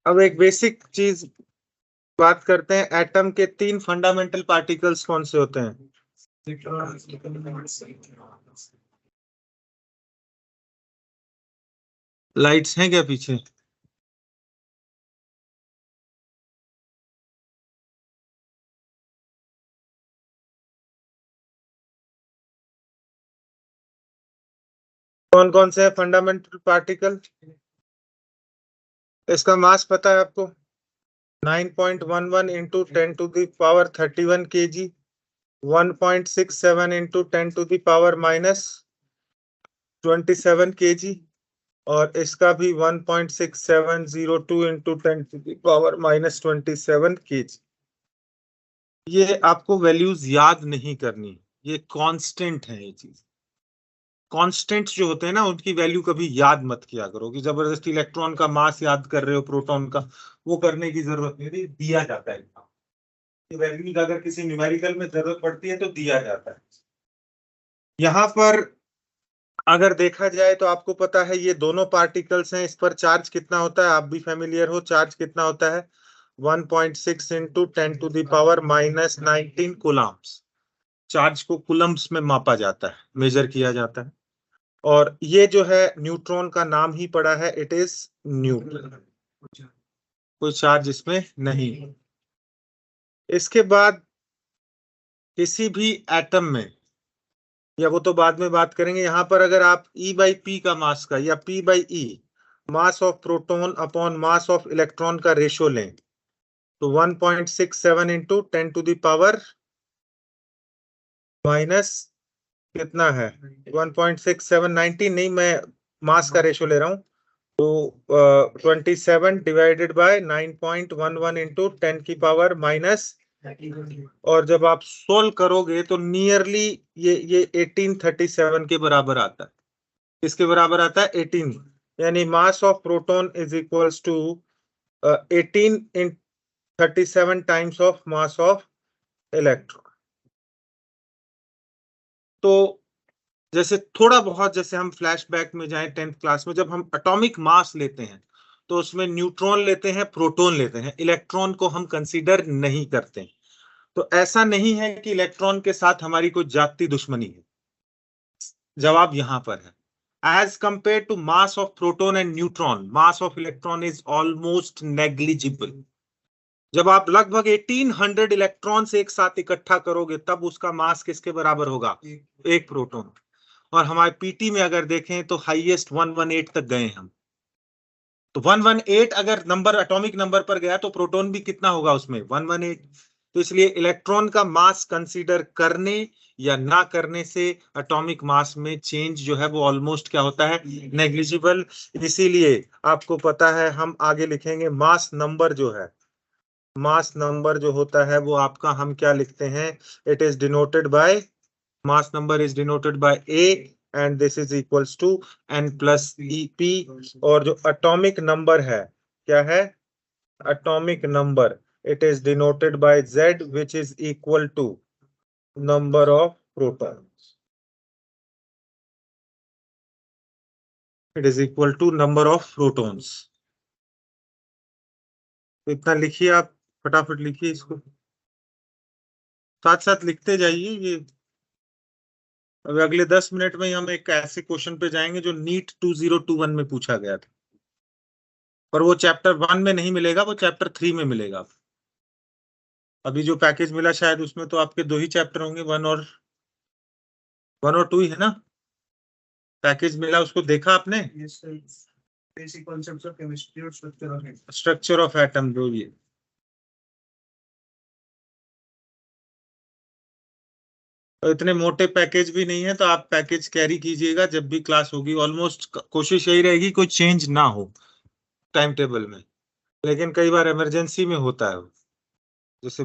अब एक बेसिक चीज बात करते हैं, एटम के 3 फंडामेंटल पार्टिकल्स कौन से होते हैं? लाइट्स हैं क्या पीछे? कौन कौन से हैं फंडामेंटल पार्टिकल? इसका मास पता है आपको? 9.11 इंटू 10⁻31 kg, 1.67 इंटू 10⁻⁻27 kg, और इसका भी 1.6702 इंटू 10⁻⁻27 kg। ये आपको वैल्यूज याद नहीं करनी, ये कांस्टेंट है। ये चीज कांस्टेंट्स जो होते हैं ना, उनकी वैल्यू कभी याद मत किया करो कि जबरदस्ती इलेक्ट्रॉन का मास याद कर रहे हो, प्रोटॉन का, वो करने की जरूरत नहीं, दिया जाता है। ये वैल्यूज अगर किसी न्यूमेरिकल में जरूरत पड़ती है तो दिया जाता है। यहाँ पर अगर देखा जाए तो आपको पता है ये दोनों पार्टिकल्स हैं, इस पर चार्ज कितना होता है आप भी फेमिलियर हो। चार्ज कितना होता है? 1.6 इंटू 10⁻⁻19 कूलम्स। चार्ज को कूलम्स में मापा जाता है, मेजर किया जाता है। और ये जो है न्यूट्रॉन का नाम ही पड़ा है, इट इज न्यूट्रॉन, कोई चार्ज इसमें नहीं। इसके बाद किसी भी एटम में, या वो तो बाद में बात करेंगे, यहां पर अगर आप E/P का मास का या P/E mass of proton upon mass of electron का रेशियो लें तो 1.67 इंटू 10⁻⁻, कितना है? 1.6790 नहीं, मैं मास का रेशियो ले रहा हूं, तो 27 डिवाइडेड बाय 9.11 इंटू 10⁻⁻, और जब आप सोल्व करोगे तो नियरली ये 1837 के बराबर आता है। किसके बराबर आता है? 18। यानी mass of proton is equals to 18 × 37 times of mass of electron. तो जैसे थोड़ा बहुत, जैसे हम फ्लैशबैक में जाएं 10th क्लास में, जब हम एटॉमिक मास लेते हैं तो उसमें न्यूट्रॉन लेते हैं, प्रोटॉन लेते हैं, इलेक्ट्रॉन को हम कंसीडर नहीं करते। तो ऐसा नहीं है कि इलेक्ट्रॉन के साथ हमारी कोई जाति दुश्मनी है। जवाब यहां पर है, as compare to mass of proton and neutron, mass of electron is almost negligible. जब आप लगभग 1800 इलेक्ट्रॉन से एक साथ इकट्ठा करोगे तब उसका मास किसके बराबर होगा? एक प्रोटॉन। और हमारे पीटी में अगर देखें तो हाईएस्ट 118 तक गए हम। तो 118 अगर नंबर एटॉमिक नंबर पर गया तो प्रोटॉन भी कितना होगा उसमें? 118। तो इसलिए इलेक्ट्रॉन का मास कंसीडर करने या ना करने से एटॉमिक मास में चेंज जो है वो ऑलमोस्ट क्या होता है? नेग्लिजिबल। इसीलिए आपको पता है, हम आगे लिखेंगे मास नंबर जो है, मास नंबर जो होता है वो आपका हम क्या लिखते हैं? It is denoted by, mass number is denoted by A and this is equals to n plus EP। और जो atomic number है, क्या है? atomic number, it is denoted by Z which is equal to number of protons। It is equal to number of protons। तो इतना लिखिए आप, फटाफट लिखिए इसको, साथ साथ लिखते जाइए। ये अब अगले 10 मिनट में हम एक ऐसे क्वेश्चन पे जाएंगे जो नीट 2021 में पूछा गया था, पर वो चैप्टर 1 में नहीं मिलेगा, वो चैप्टर 3 में मिलेगा। अभी जो पैकेज मिला शायद उसमें तो आपके 2 ही चैप्टर होंगे, 1 और 2 ही है ना पैकेज मिला, उसको देखा आपने? बेसिक कॉन्सेप्ट्स ऑफ केमिस्ट्री और स्ट्रक्चर ऑफ एटम, जो ये तो इतने मोटे पैकेज भी नहीं है, तो आप पैकेज कैरी कीजिएगा जब भी क्लास होगी। ऑलमोस्ट कोशिश यही रहेगी कोई चेंज ना हो टाइम टेबल में, लेकिन कई बार इमरजेंसी में होता है। जैसे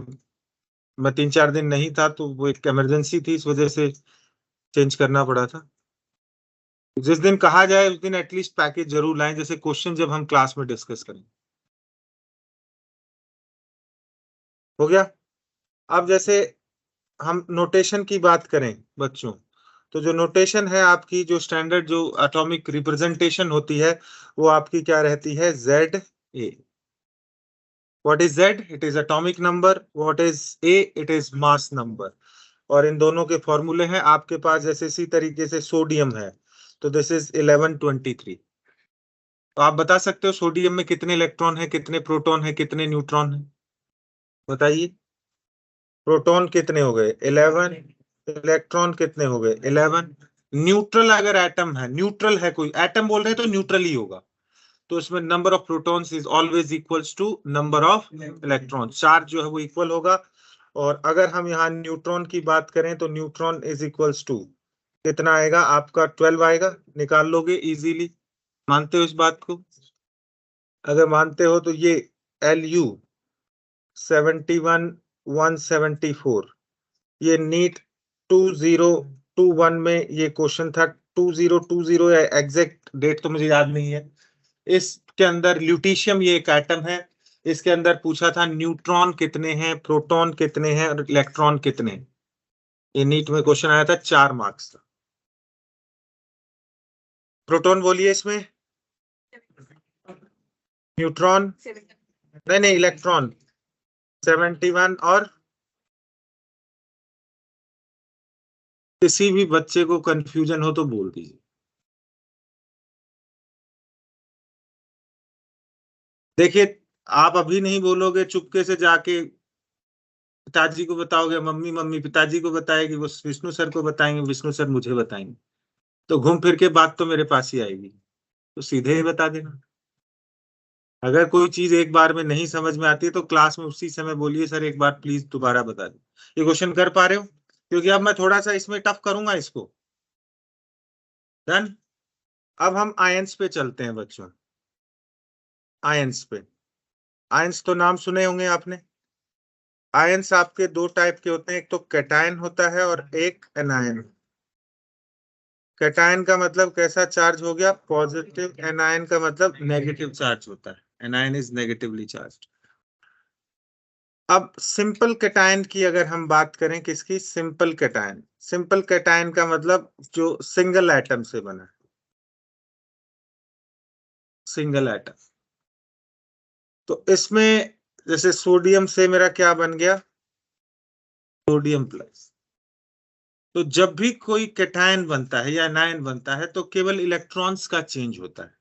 मैं 3-4 दिन नहीं था तो वो एक इमरजेंसी थी, इस वजह से चेंज करना पड़ा था। जिस दिन कहा जाए उस दिन एटलीस्ट पैकेज जरूर लाएं, जैसे क्वेश्चन जब हम क्लास में डिस्कस करें। हो गया? अब जैसे हम नोटेशन की बात करें बच्चों, तो जो नोटेशन है आपकी, जो स्टैंडर्ड जो एटॉमिक रिप्रेजेंटेशन होती है वो आपकी क्या रहती है? ZA। What is Z? It is atomic number. What is A? It is mass number. और इन दोनों के फॉर्मूले हैं आपके पास, जैसे इसी तरीके से सोडियम है तो दिस इज 1123। तो आप बता सकते हो सोडियम में कितने इलेक्ट्रॉन है, कितने प्रोटॉन है, कितने न्यूट्रॉन है? बताइए। प्रोटॉन कितने हो गए? 11। इलेक्ट्रॉन कितने हो गए? 11। न्यूट्रल अगर एटम है, न्यूट्रल है, कोई एटम बोल रहे हैं तो न्यूट्रल ही होगा, तो इसमें number of protons is always equals to number of electron, charge जो है वो इक्वल होगा। और अगर हम यहाँ न्यूट्रॉन की बात करें तो न्यूट्रॉन इज इक्वल्स टू कितना आएगा आपका? 12 आएगा, निकाल लोगे इजीली। मानते हो इस बात को? अगर मानते हो तो ये LU 71,174, ये नीट 2021 में ये क्वेश्चन था, 2020 या एग्जैक्ट डेट तो मुझे याद नहीं है। इसके अंदर ल्यूटीशियम ये एक एटम है, इसके अंदर पूछा था न्यूट्रॉन कितने हैं, प्रोटॉन कितने हैं और इलेक्ट्रॉन कितने हैं। ये नीट में क्वेश्चन आया था, 4 मार्क्स का। प्रोटॉन बोलिए इसमें, न्यूट्रॉन नहीं, इलेक्ट्रॉन 71। और किसी भी बच्चे को कंफ्यूजन हो तो बोल दीजिए। देखिए, आप अभी नहीं बोलोगे, चुपके से जाके पिताजी को बताओगे, मम्मी मम्मी पिताजी को बताएगी, वो विष्णु सर को बताएंगे, विष्णु सर मुझे बताएंगे, तो घूम फिर के बात तो मेरे पास ही आएगी। तो सीधे ही बता देना। अगर कोई चीज एक बार में नहीं समझ में आती है तो क्लास में उसी समय बोलिए, सर एक बार प्लीज दोबारा बता दो। ये क्वेश्चन कर पा रहे हो? क्योंकि अब मैं थोड़ा सा इसमें टफ करूंगा इसको। डन। अब हम आयंस पे चलते हैं बच्चों। आयंस पे, आयंस तो नाम सुने होंगे आपने। आयंस आपके दो टाइप के होते हैं, एक तो कैटायन होता है और एक एनायन। कैटायन का मतलब कैसा चार्ज हो गया? पॉजिटिव। एनायन का मतलब नेगेटिव चार्ज होता है। Anion is negatively charged. अब सिंपल कैटायन की अगर हम बात करें, किसकी? Simple cation. सिंपल कैटायन का मतलब जो सिंगल एटम से बना है, सिंगल एटम। तो इसमें जैसे सोडियम से मेरा क्या बन गया? Sodium plus. तो जब भी कोई कैटायन बनता है या एनायन बनता है तो केवल इलेक्ट्रॉन्स का चेंज होता है।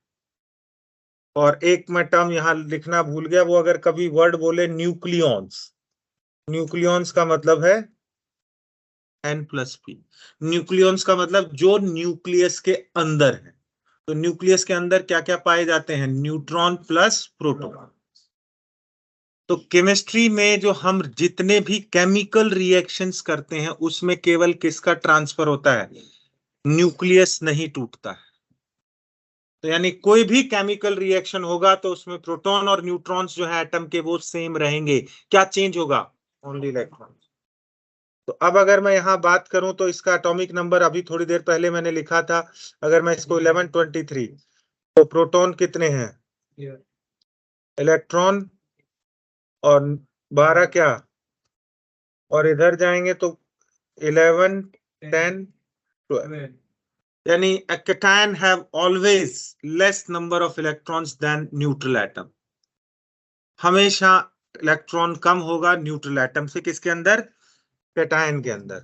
और एक मैं टर्म यहां लिखना भूल गया, वो अगर कभी वर्ड बोले न्यूक्लियॉन्स, न्यूक्लियॉन्स का मतलब है N+P। न्यूक्लियॉन्स का मतलब जो न्यूक्लियस के अंदर है। तो न्यूक्लियस के अंदर क्या क्या पाए जाते हैं? Neutron plus proton. तो केमिस्ट्री में जो हम जितने भी केमिकल रिएक्शंस करते हैं उसमें केवल किसका ट्रांसफर होता है? न्यूक्लियस नहीं टूटता है। तो यानी कोई भी केमिकल रिएक्शन होगा तो उसमें प्रोटॉन और न्यूट्रॉन्स जो है एटम के वो सेम रहेंगे। क्या चेंज होगा? Only electron. तो अब अगर मैं यहाँ बात करूं तो इसका एटॉमिक नंबर अभी थोड़ी देर पहले मैंने लिखा था, अगर मैं इसको 1123, तो प्रोटॉन कितने हैं? इलेक्ट्रॉन और 12 क्या? और इधर जाएंगे तो 11 10 12। यानी a cation have always less number of electrons than neutral atom। हमेशा इलेक्ट्रॉन कम होगा न्यूट्रल एटम से, किसके अंदर? कैटायन के अंदर।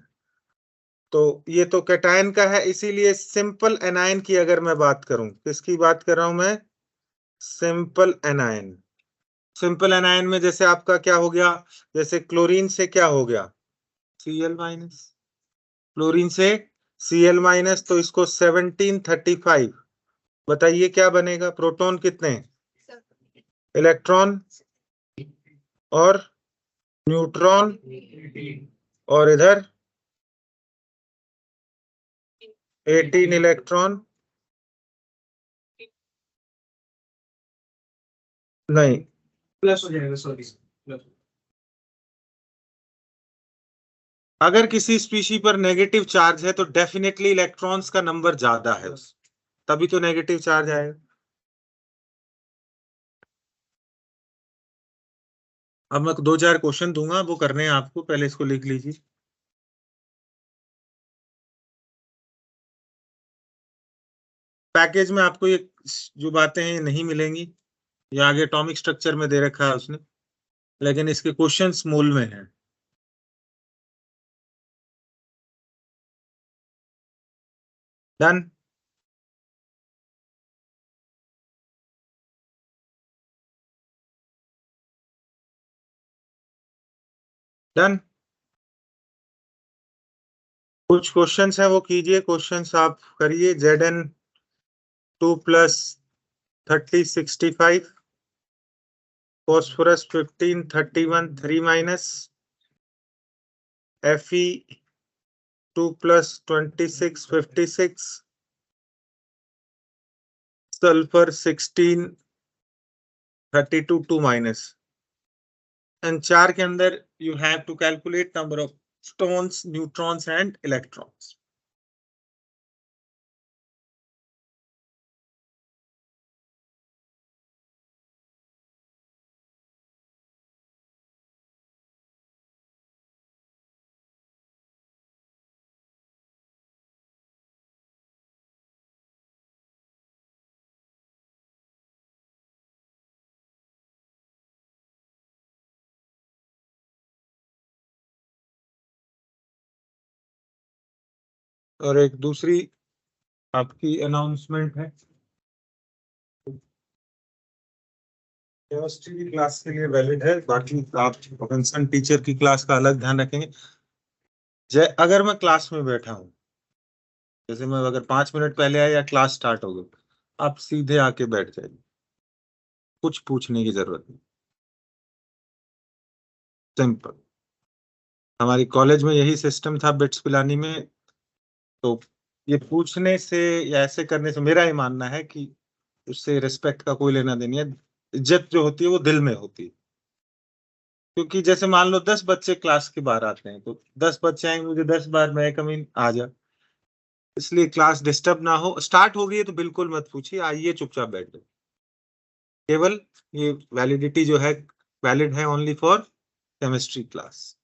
तो ये तो कैटायन का है, इसीलिए सिंपल एनायन की अगर मैं बात करूं, किसकी बात कर रहा हूं मैं? Simple anion. सिंपल एनायन में जैसे आपका क्या हो गया? जैसे क्लोरीन से क्या हो गया? Cl-। क्लोरीन से Cl-, तो इसको 1735। बताइए क्या बनेगा? प्रोटॉन कितने? इलेक्ट्रॉन और न्यूट्रॉन, और इधर 18 इलेक्ट्रॉन। नहीं, प्लस हो जाएगा, सॉरी। अगर किसी स्पीशी पर नेगेटिव चार्ज है तो डेफिनेटली इलेक्ट्रॉन्स का नंबर ज्यादा है, तभी तो नेगेटिव चार्ज आएगा। अब मैं 2-4 क्वेश्चन दूंगा, वो करने हैं आपको, पहले इसको लिख लीजिए। पैकेज में आपको ये जो बातें हैं ये नहीं मिलेंगी, ये आगे एटॉमिक स्ट्रक्चर में दे रखा है उसने। लेकिन इसके क्वेश्चंस मूल में हैं। डन। डन। कुछ क्वेश्चंस हैं वो कीजिए, क्वेश्चंस आप करिए। Zn 2 + 30 65, phosphorus 15 31 3 minus, Fe 2 + 26 56, sulfur 16 32 2 minus। And 4 के अंदर you have to calculate number of stones, neutrons and electrons. और एक दूसरी आपकी अनाउंसमेंट है, केमिस्ट्री की क्लास के लिए वैलिड है, बाकी आप कंसर्न टीचर की क्लास का अलग ध्यान रखेंगे। अगर मैं क्लास में बैठा हूँ, जैसे मैं अगर 5 मिनट पहले आया या क्लास स्टार्ट हो गई, आप सीधे आके बैठ जाइए, कुछ पूछने की जरूरत नहीं। सिंपल। हमारी कॉलेज में यही सिस्टम था बिट्स पिलानी में। तो ये पूछने से या ऐसे करने से मेरा ये मानना है कि उससे रिस्पेक्ट का कोई लेना देनी है। इज्जत जो होती है वो दिल में होती है। क्योंकि जैसे मान लो 10 बच्चे क्लास के बाहर आते हैं, तो 10 बच्चे आएंगे, मुझे 10 बार मैं कम इन आ जा। इसलिए क्लास डिस्टर्ब ना हो, स्टार्ट हो गई है तो बिल्कुल मत पूछिए, आइए चुपचाप बैठ जाओ। केवल ये वैलिडिटी जो है वैलिड है ओनली फॉर केमिस्ट्री क्लास।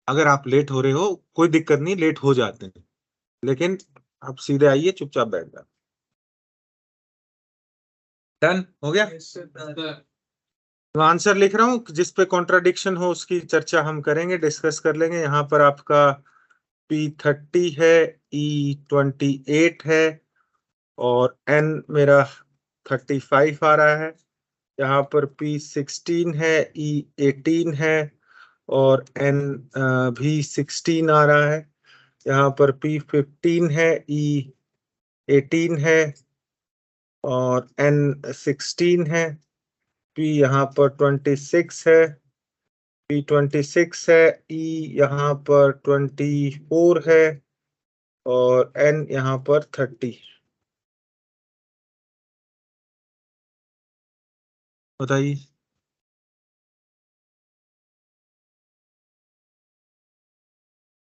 अगर आप लेट हो रहे हो कोई दिक्कत नहीं, लेट हो जाते हैं, लेकिन आप सीधे आइए चुपचाप बैठ जाओ। डन हो गया। तो आंसर लिख रहा हूँ, जिस पे कॉन्ट्राडिक्शन हो उसकी चर्चा हम करेंगे, डिस्कस कर लेंगे। यहाँ पर आपका P30 है, E28 है, और N मेरा 35 आ रहा है। यहाँ पर P16 है, E18 है, और N भी 16 आ रहा है। यहाँ पर P15 है, E18 है, और N16 है। P यहाँ पर 26 है, P26 है, E यहाँ पर 24 है, और N यहाँ पर 30। बताइए।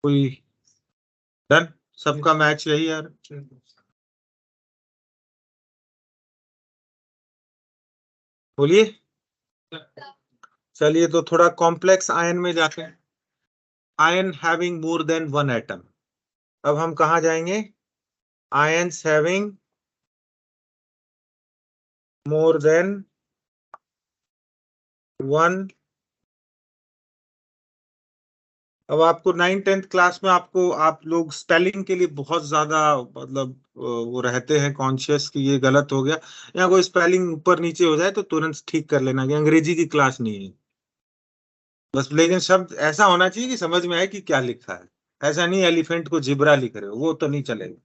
कोई डन? सबका मैच यही यार। बोलिए। चलिए तो थोड़ा कॉम्प्लेक्स आयन में जाते हैं। Ion having more than one atom. अब हम कहा जाएंगे? Ions having more than one. अब आपको 9th-10th क्लास में आपको आप लोग स्पेलिंग के लिए बहुत ज्यादा मतलब वो रहते हैं कॉन्शियस कि ये गलत हो गया, या कोई स्पेलिंग ऊपर नीचे हो जाए तो तुरंत ठीक कर लेना कि अंग्रेजी की क्लास नहीं है बस। लेकिन शब्द ऐसा होना चाहिए कि समझ में आए कि क्या लिखा है। ऐसा नहीं एलिफेंट को जिब्रा लिख रहे हो, वो तो नहीं चलेगा।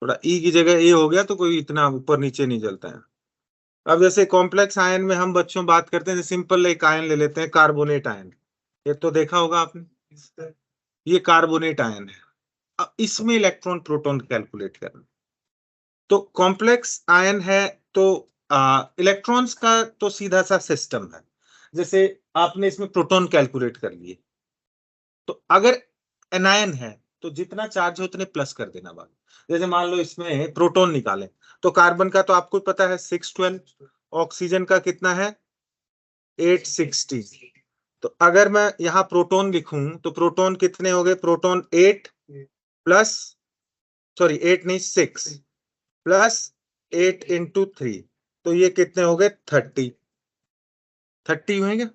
थोड़ा ई की जगह ए हो गया तो कोई इतना ऊपर नीचे नहीं चलता है। अब जैसे कॉम्प्लेक्स आयन में हम बच्चों बात करते हैं, सिंपल एक आयन ले लेते हैं, कार्बोनेट आयन। ये तो देखा होगा आपने, ये कार्बोनेट आयन है। अब इसमें इलेक्ट्रॉन प्रोटॉन कैलकुलेट करना। तो कॉम्प्लेक्स आयन है तो इलेक्ट्रॉन्स का तो सीधा सा सिस्टम है। जैसे आपने इसमें प्रोटॉन कैलकुलेट कर लिए, तो अगर एनायन है तो जितना चार्ज हो उतने प्लस कर देना बाद। जैसे मान लो इसमें प्रोटॉन निकालें, तो कार्बन का तो आपको पता है 612, ऑक्सीजन का कितना है 860। तो अगर मैं यहाँ प्रोटॉन लिखूं तो प्रोटॉन कितने हो गए? प्रोटॉन 8 प्लस, सॉरी 8 नहीं 6 प्लस 8 × 3, तो ये कितने हो गए 30। 30 हुए क्या?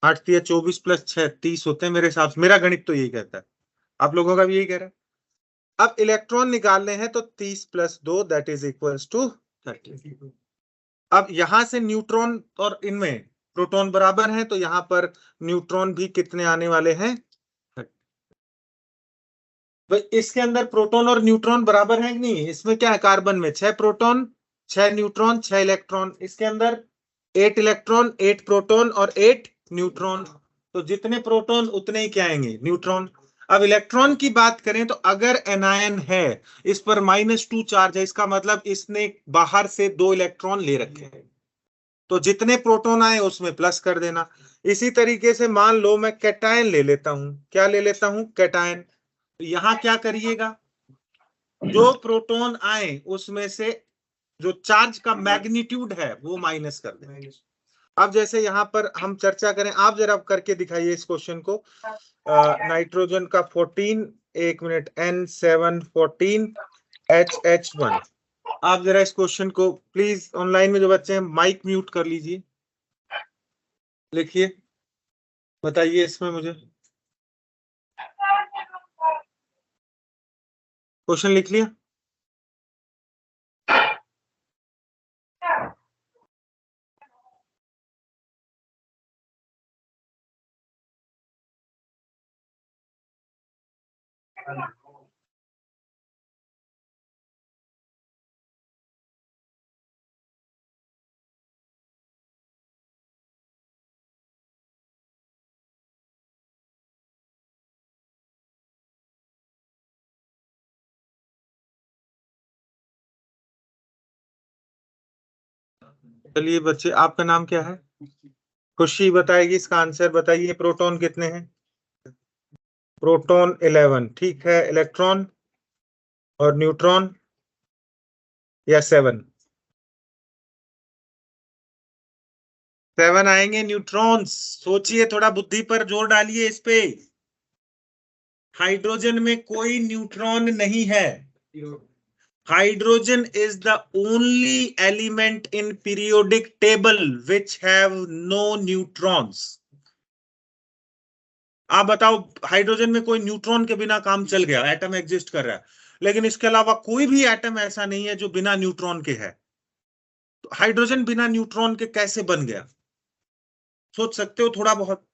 8 तिया 24 प्लस 6 30 होते हैं मेरे हिसाब से, मेरा गणित तो यही कहता है, आप लोगों का भी यही कह रहा है। अब इलेक्ट्रॉन निकालने हैं तो 30 plus 2 that is equals to 30। अब यहां से न्यूट्रॉन और इनमें प्रोटॉन बराबर हैं, तो यहां पर न्यूट्रॉन भी कितने आने वाले हैं? भाई इसके अंदर प्रोटॉन और न्यूट्रॉन बराबर हैं कि नहीं? इसमें क्या है, कार्बन में 6 प्रोटॉन 6 न्यूट्रॉन 6 इलेक्ट्रॉन, इसके अंदर 8 इलेक्ट्रॉन 8 प्रोटॉन और 8 न्यूट्रॉन, तो जितने प्रोटॉन उतने ही क्या आएंगे, न्यूट्रॉन। अब इलेक्ट्रॉन की बात करें तो अगर एनायन है, इस पर -2 चार्ज है, इसका मतलब इसने बाहर से 2 इलेक्ट्रॉन ले रखे हैं, तो जितने प्रोटॉन आए उसमें प्लस कर देना। इसी तरीके से मान लो मैं कैटायन ले लेता हूं, क्या ले लेता हूं, कैटायन। तो यहां क्या करिएगा, जो प्रोटॉन आए उसमें से जो चार्ज का मैग्नीट्यूड है वो माइनस कर दें। अब जैसे यहाँ पर हम चर्चा करें, आप जरा करके दिखाइए इस क्वेश्चन को। नाइट्रोजन का 14, एक मिनट, N714 HH1। आप जरा इस क्वेश्चन को प्लीज, ऑनलाइन में जो बच्चे हैं माइक म्यूट कर लीजिए, लिखिए, बताइए इसमें मुझे क्वेश्चन लिख लिया? चलिए बच्चे, आपका नाम क्या है? खुशी बताएगी इसका आंसर, बताइए प्रोटॉन कितने हैं? प्रोटॉन 11, ठीक है। इलेक्ट्रॉन और न्यूट्रॉन या 7? 7 आएंगे न्यूट्रॉन्स। सोचिए, थोड़ा बुद्धि पर जोर डालिए इस पे। हाइड्रोजन में कोई न्यूट्रॉन नहीं है। Hydrogen is the only element in periodic table which have no neutrons. आप बताओ, हाइड्रोजन में कोई न्यूट्रॉन के बिना काम चल गया, एटम एग्जिस्ट कर रहा है, लेकिन इसके अलावा कोई भी एटम ऐसा नहीं है जो बिना न्यूट्रॉन के है। तो हाइड्रोजन बिना न्यूट्रॉन के कैसे बन गया, सोच सकते हो थोड़ा बहुत?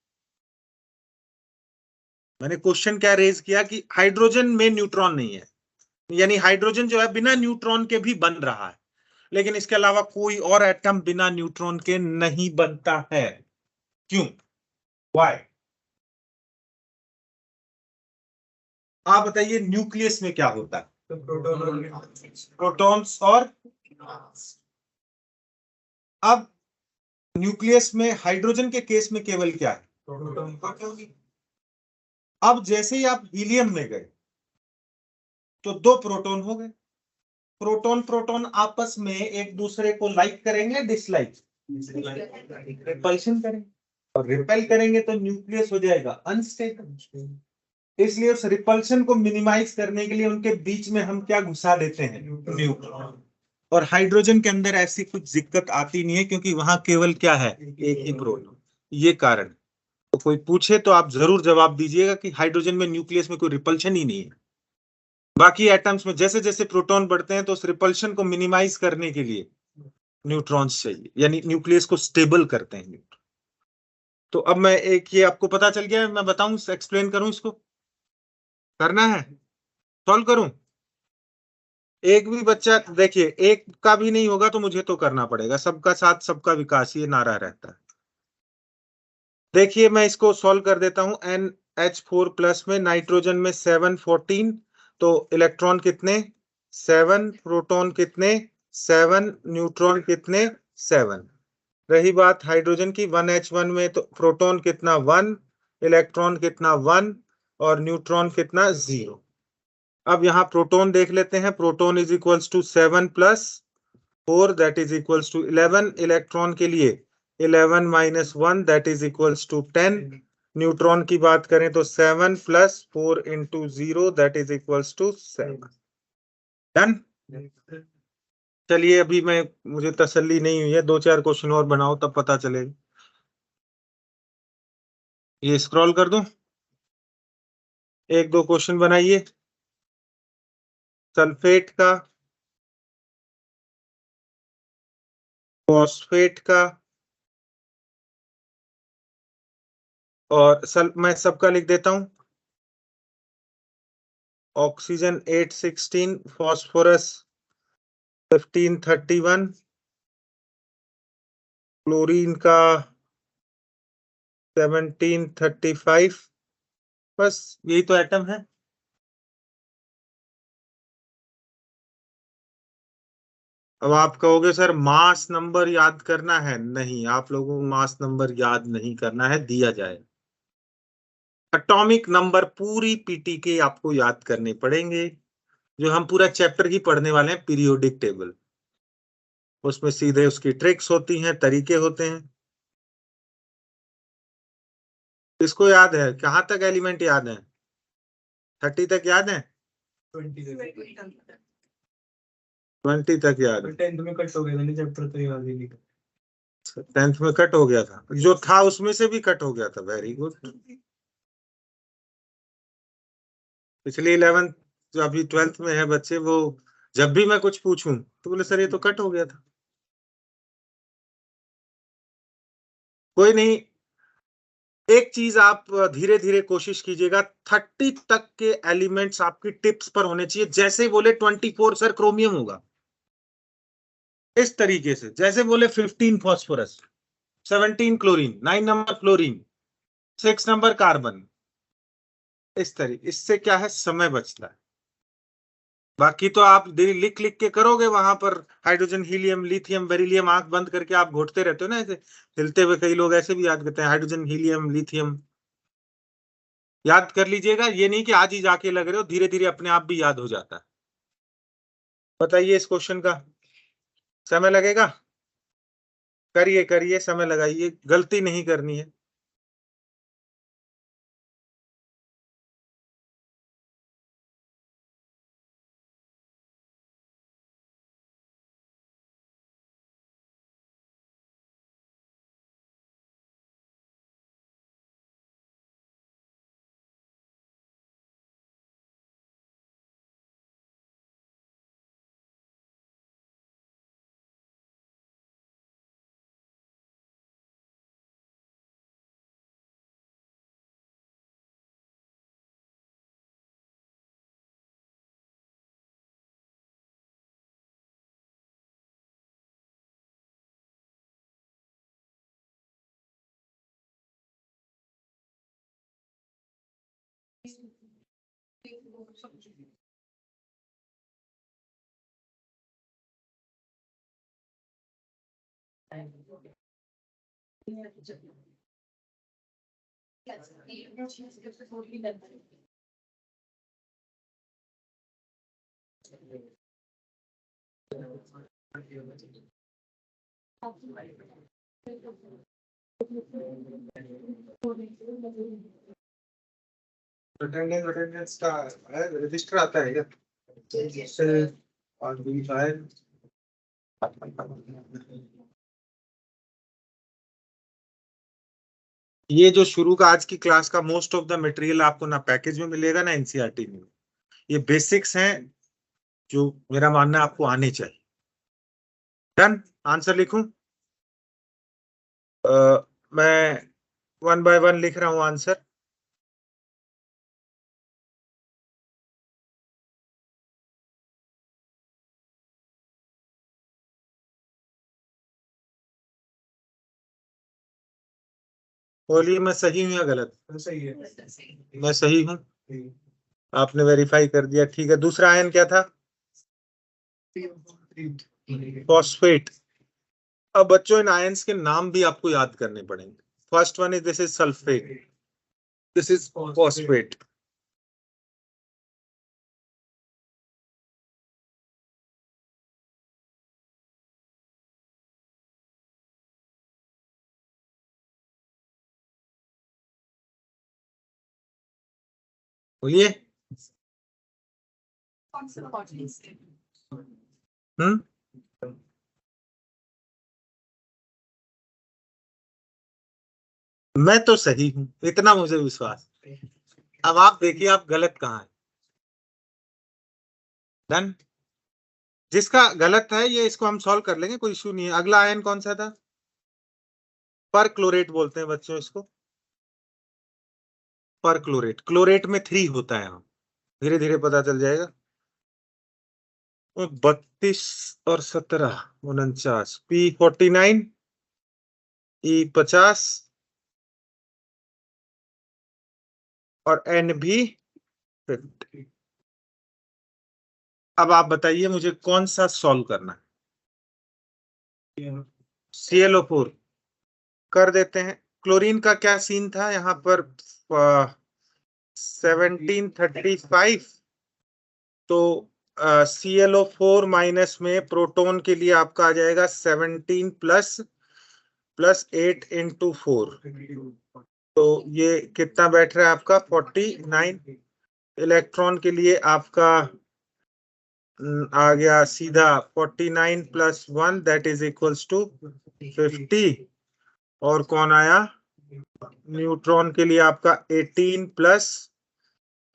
मैंने क्वेश्चन क्या रेज किया कि हाइड्रोजन में न्यूट्रॉन नहीं है, यानी हाइड्रोजन जो है बिना न्यूट्रॉन के भी बन रहा है, लेकिन इसके अलावा कोई और एटम बिना न्यूट्रॉन के नहीं बनता है। क्यों, वाई? आप बताइए, न्यूक्लियस में क्या होता है? प्रोटॉन्स और, अब न्यूक्लियस में हाइड्रोजन के केस में केवल क्या है, प्रोटॉन। अब जैसे ही आप हीलियम में गए तो 2 प्रोटॉन हो गए। प्रोटॉन प्रोटॉन आपस में एक दूसरे को लाइक करेंगे, डिसलाइक, रिपल्शन करेंगे, और रिपेल करेंगे तो न्यूक्लियस हो जाएगा अनस्टेबल। इसलिए उस रिपल्शन को मिनिमाइज करने के लिए उनके बीच में हम क्या घुसा देते हैं, न्यूट्रॉन। और हाइड्रोजन के अंदर ऐसी कुछ दिक्कत आती नहीं है, क्योंकि वहां केवल क्या है, एक ही प्रोटॉन। ये कारण, तो कोई पूछे तो आप जरूर जवाब दीजिएगा कि हाइड्रोजन में न्यूक्लियस में कोई रिपल्शन ही नहीं है। बाकी एटम्स में जैसे जैसे प्रोटॉन बढ़ते हैं तो उस रिपल्शन को मिनिमाइज करने के लिए न्यूट्रॉन्स चाहिए, यानी न्यूक्लियस को स्टेबल करते हैं न्यूट्रॉन। तो अब मैं एक, ये आपको पता चल गया, मैं बताऊं, एक्सप्लेन करूं, इसको करना है, सॉल्व करूं? एक भी बच्चा, देखिए एक का भी नहीं होगा तो मुझे तो करना पड़ेगा, सबका साथ सबका विकास, ये नारा रहता है। देखिए मैं इसको सॉल्व कर देता हूं। NH4+ में नाइट्रोजन में 714, तो इलेक्ट्रॉन कितने, 7, प्रोटॉन कितने, 7, न्यूट्रॉन कितने, 7। रही बात हाइड्रोजन की, 1H1 में तो प्रोटॉन कितना, 1, इलेक्ट्रॉन कितना, 1, और न्यूट्रॉन कितना, 0। अब यहाँ प्रोटॉन देख लेते हैं। Proton is equals to 7 + 4 that is equals to 11। Electron के लिए 11 - 1 that is equals to 10। Neutron की बात करें तो 7 + 4 × 0 that is equals to 7। Done? चलिए अभी मुझे तसल्ली नहीं हुई है, 2-4 क्वेश्चन और बनाओ तब पता चलेगा। ये स्क्रॉल कर दूं, 1-2 क्वेश्चन बनाइए। सल्फेट का, फॉस्फेट का, और मैं सबका लिख देता हूं। ऑक्सीजन 816, फॉस्फोरस 1531, क्लोरीन का 1735। बस यही तो एटम है। अब आप कहोगे सर मास नंबर याद करना है, नहीं, आप लोगों को मास नंबर याद नहीं करना है, दिया जाए। एटॉमिक नंबर पूरी पीटी के आपको याद करने पड़ेंगे, जो हम पूरा चैप्टर ही पढ़ने वाले हैं, पीरियोडिक टेबल। उसमें सीधे उसकी ट्रिक्स होती हैं, तरीके होते हैं। इसको याद है, कहां तक एलिमेंट याद है? 30 तक याद है? 20 तक याद है। 10th में कट हो गया था चैप्टर, तो याद ही नहीं। 10th में कट हो गया था, जो था उसमें से भी कट हो गया था। Very good. पिछली 11th, जो अभी 12th में है बच्चे, वो जब भी मैं कुछ पूछूं तो बोले सर ये तो कट हो गया था। कोई नहीं, एक चीज आप धीरे धीरे कोशिश कीजिएगा, 30 तक के एलिमेंट्स आपकी टिप्स पर होने चाहिए। जैसे बोले 24 सर क्रोमियम होगा, इस तरीके से। जैसे बोले 15 phosphorus, 17 chlorine, 9 number fluorine, 6 number carbon, इस तरीके। इससे क्या है, समय बचता है। बाकी तो आप लिख लिख के करोगे वहां पर, हाइड्रोजन, हीलियम, लिथियम, बेरिलियम, आंख बंद करके आप घोटते रहते हो ना ऐसे हिलते हुए। कई लोग ऐसे भी याद करते हैं, हाइड्रोजन, हीलियम, लिथियम। याद कर लीजिएगा, ये नहीं कि आज ही जाके लग रहे हो, धीरे धीरे अपने आप भी याद हो जाता है। बताइए इस क्वेश्चन का समय लगेगा? करिए करिए, समय लगाइए, गलती नहीं करनी है। अटेंडेंस का रजिस्टर आता है क्या? और भी शायद ये जो शुरू का आज की क्लास का मोस्ट ऑफ द मटेरियल आपको ना पैकेज में मिलेगा ना एनसीईआरटी में। ये बेसिक्स हैं जो मेरा मानना है आपको आने चाहिए। डन। आंसर लिखूं? मैं 1 बाय 1 लिख रहा हूं आंसर। बोलिए मैं सही हूं या गलत? सही है। मैं सही हूं, आपने वेरीफाई कर दिया, ठीक है। दूसरा आयन क्या था? फॉस्फेट। अब बच्चों इन आयंस के नाम भी आपको याद करने पड़ेंगे। First one is, this is sulphate, this is phosphate. बोलिए। हम्म मैं तो सही हूं, इतना मुझे विश्वास। अब आप देखिए आप गलत कहाँ है। डन। जिसका गलत है ये, इसको हम सॉल्व कर लेंगे, कोई इशू नहीं है। अगला आयन कौन सा था? पर क्लोरेट बोलते हैं बच्चों इसको, पर क्लोरेट। क्लोरेट में 3 होता है, धीरे धीरे पता चल जाएगा। 32 और 17 49, P49, E50 और NB50। अब आप बताइए मुझे कौन सा सॉल्व करना है। ClO4 कर देते हैं। क्लोरीन का क्या सीन था यहाँ पर? 1735। तो ClO4 माइनस में प्रोटॉन के लिए आपका आ जाएगा 17 प्लस 8 × 4। तो ये कितना बैठ रहा है आपका? 49। इलेक्ट्रॉन के लिए आपका आ गया सीधा 49 + 1 दैट इज इक्वल्स टू 50। और कौन आया? न्यूट्रॉन के लिए आपका 18 +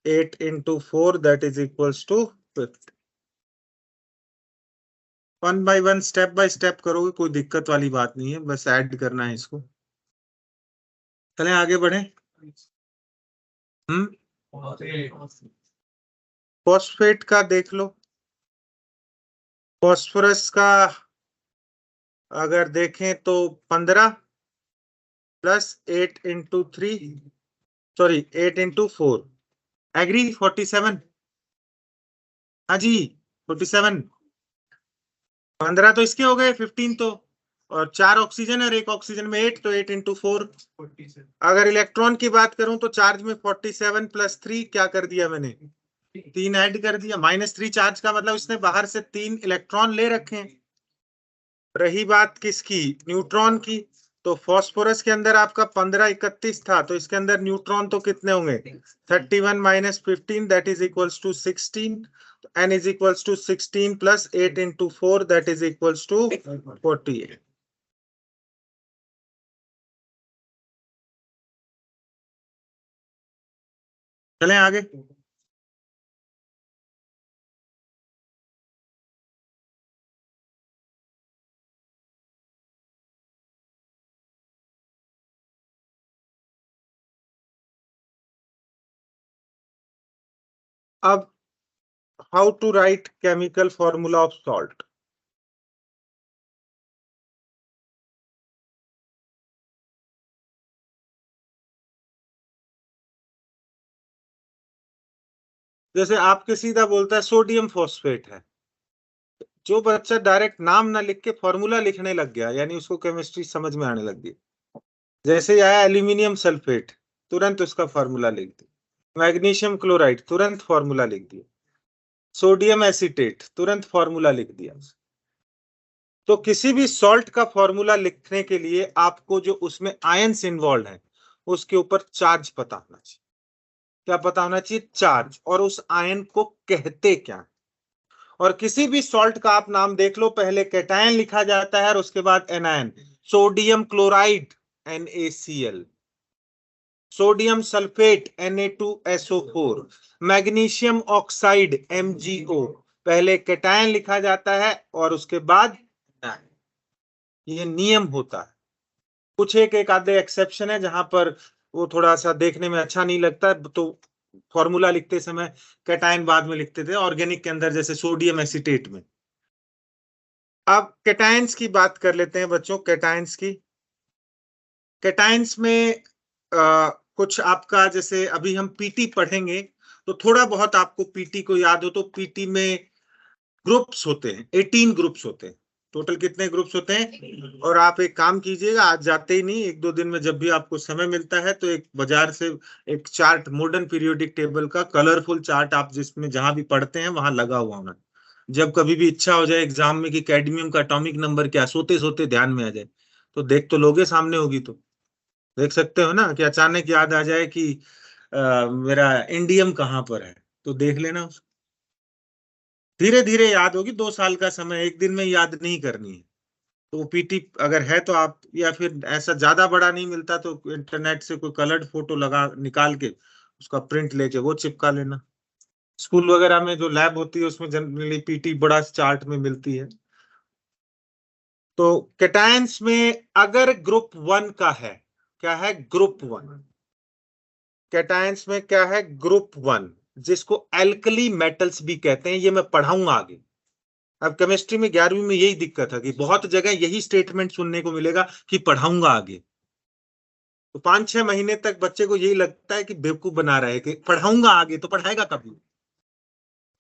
8 × 4 that is equals to 50। 1 by 1 step by step करोगे, कोई दिक्कत वाली बात नहीं है, बस ऐड करना है इसको। चलें आगे बढ़े। फॉस्फेट का देख लो। फॉस्फोरस का अगर देखें तो 15 + 8 × 3, सॉरी 8 × 4, एग्री 47। हाँ जी 47। 15 तो इसके हो गए, 15 तो, और 4 ऑक्सीजन और 1 ऑक्सीजन में 8, तो 8 × 4। अगर इलेक्ट्रॉन की बात करूं तो चार्ज में 47 + 3 क्या कर दिया मैंने? 3 ऐड कर दिया। -3 चार्ज का मतलब इसने बाहर से 3 इलेक्ट्रॉन ले रखे हैं। रही बात किसकी? न्यूट्रॉन की। तो फास्फोरस के अंदर आपका 15 31 था, तो इसके अंदर न्यूट्रॉन तो कितने होंगे? 31 - 15 that is equals to 16। n is equals to 16 + 8 × 4 that is equals to 48। चलें आगे। अब how to write chemical formula of salt. जैसे आपके सीधा बोलता है सोडियम फॉस्फेट है, जो बच्चा डायरेक्ट नाम ना लिख के फॉर्मूला लिखने लग गया, यानी उसको केमिस्ट्री समझ में आने लग गई। जैसे ही आया एल्यूमिनियम सल्फेट, तुरंत उसका फॉर्मूला लिख दिया। मैग्नीशियम क्लोराइड, तुरंत फॉर्मूला लिख दिया। सोडियम एसीटेट, तुरंत फॉर्मूला लिख दिया। तो किसी भी सॉल्ट का फॉर्मूला लिखने के लिए आपको जो उसमें आयंस इन्वॉल्व है उसके ऊपर चार्ज पता होना चाहिए। क्या पता होना चाहिए? चार्ज, और उस आयन को कहते क्या। और किसी भी सॉल्ट का आप नाम देख लो, पहले कैटायन लिखा जाता है और उसके बाद anion. Sodium chloride NaCl, sodium sulphate Na2SO4, magnesium oxide MgO। पहले कैटायन लिखा जाता है और उसके बाद ये नियम होता है। कुछ एक आधे एक्सेप्शन है जहां पर वो थोड़ा सा देखने में अच्छा नहीं लगता, तो फॉर्मूला लिखते समय कैटायन बाद में लिखते थे, ऑर्गेनिक के अंदर जैसे सोडियम एसीटेट में। अब कैटायंस की बात कर लेते हैं बच्चों, कैटायंस की। कैटायंस में कुछ आपका, जैसे अभी हम पीटी पढ़ेंगे तो थोड़ा बहुत आपको पीटी को याद हो, तो पीटी में ग्रुप्स होते हैं, 18 ग्रुप्स होते हैं। टोटल कितने ग्रुप्स होते हैं? और आप एक काम कीजिएगा, आज जाते ही नहीं, 1-2 दिन में जब भी आपको समय मिलता है तो एक बाजार से एक चार्ट, मॉडर्न पीरियोडिक टेबल का कलरफुल चार्ट, आप जिसमें जहां भी पढ़ते हैं वहां लगा हुआ होना। जब कभी भी इच्छा हो जाए एग्जाम में कि कैडमियम का एटॉमिक नंबर क्या, सोते सोते ध्यान में आ जाए, तो देख तो लोगे, सामने होगी तो देख सकते हो ना, कि अचानक याद आ जाए कि मेरा इंडियम कहाँ पर है, तो देख लेना। धीरे धीरे याद होगी, 2 साल का समय, एक दिन में याद नहीं करनी है। तो वो पीटी अगर है तो आप, या फिर ऐसा ज्यादा बड़ा नहीं मिलता तो इंटरनेट से कोई कलर्ड फोटो लगा निकाल के उसका प्रिंट लेके वो चिपका लेना। स्कूल वगैरह में जो लैब होती है उसमें जनरली पीटी बड़ा चार्ट में मिलती है। तो कैटायंस में अगर ग्रुप 1 का है, क्या है ग्रुप 1, कैटायंस में क्या है ग्रुप 1, जिसको एल्कली मेटल्स भी कहते हैं, ये मैं पढ़ाऊंगा आगे। अब केमिस्ट्री में 11वीं में यही दिक्कत है कि बहुत जगह यही स्टेटमेंट सुनने को मिलेगा कि पढ़ाऊंगा आगे। तो 5-6 महीने तक बच्चे को यही लगता है कि बेवकूफ बना रहे हैं कि पढ़ाऊंगा आगे, तो पढ़ाएगा कभी।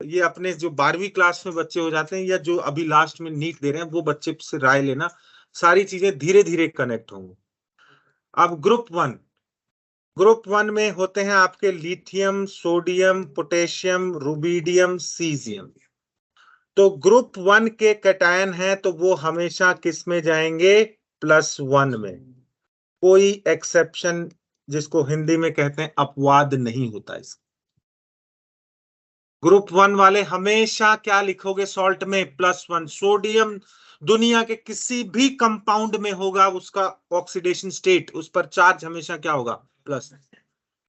ये अपने जो 12वीं क्लास में बच्चे हो जाते हैं या जो अभी लास्ट में नीट दे रहे हैं वो बच्चे से राय लेना, सारी चीजें धीरे धीरे कनेक्ट होंगी। अब ग्रुप 1 में होते हैं आपके lithium, sodium, potassium, rubidium, caesium. तो ग्रुप 1 के कैटायन है तो वो हमेशा किस में जाएंगे, +1 में। कोई एक्सेप्शन, जिसको हिंदी में कहते हैं अपवाद, नहीं होता इसका। ग्रुप 1 वाले हमेशा क्या लिखोगे सॉल्ट में, +1। सोडियम दुनिया के किसी भी कंपाउंड में होगा, उसका ऑक्सीडेशन स्टेट, उस पर चार्ज हमेशा क्या होगा, प्लस।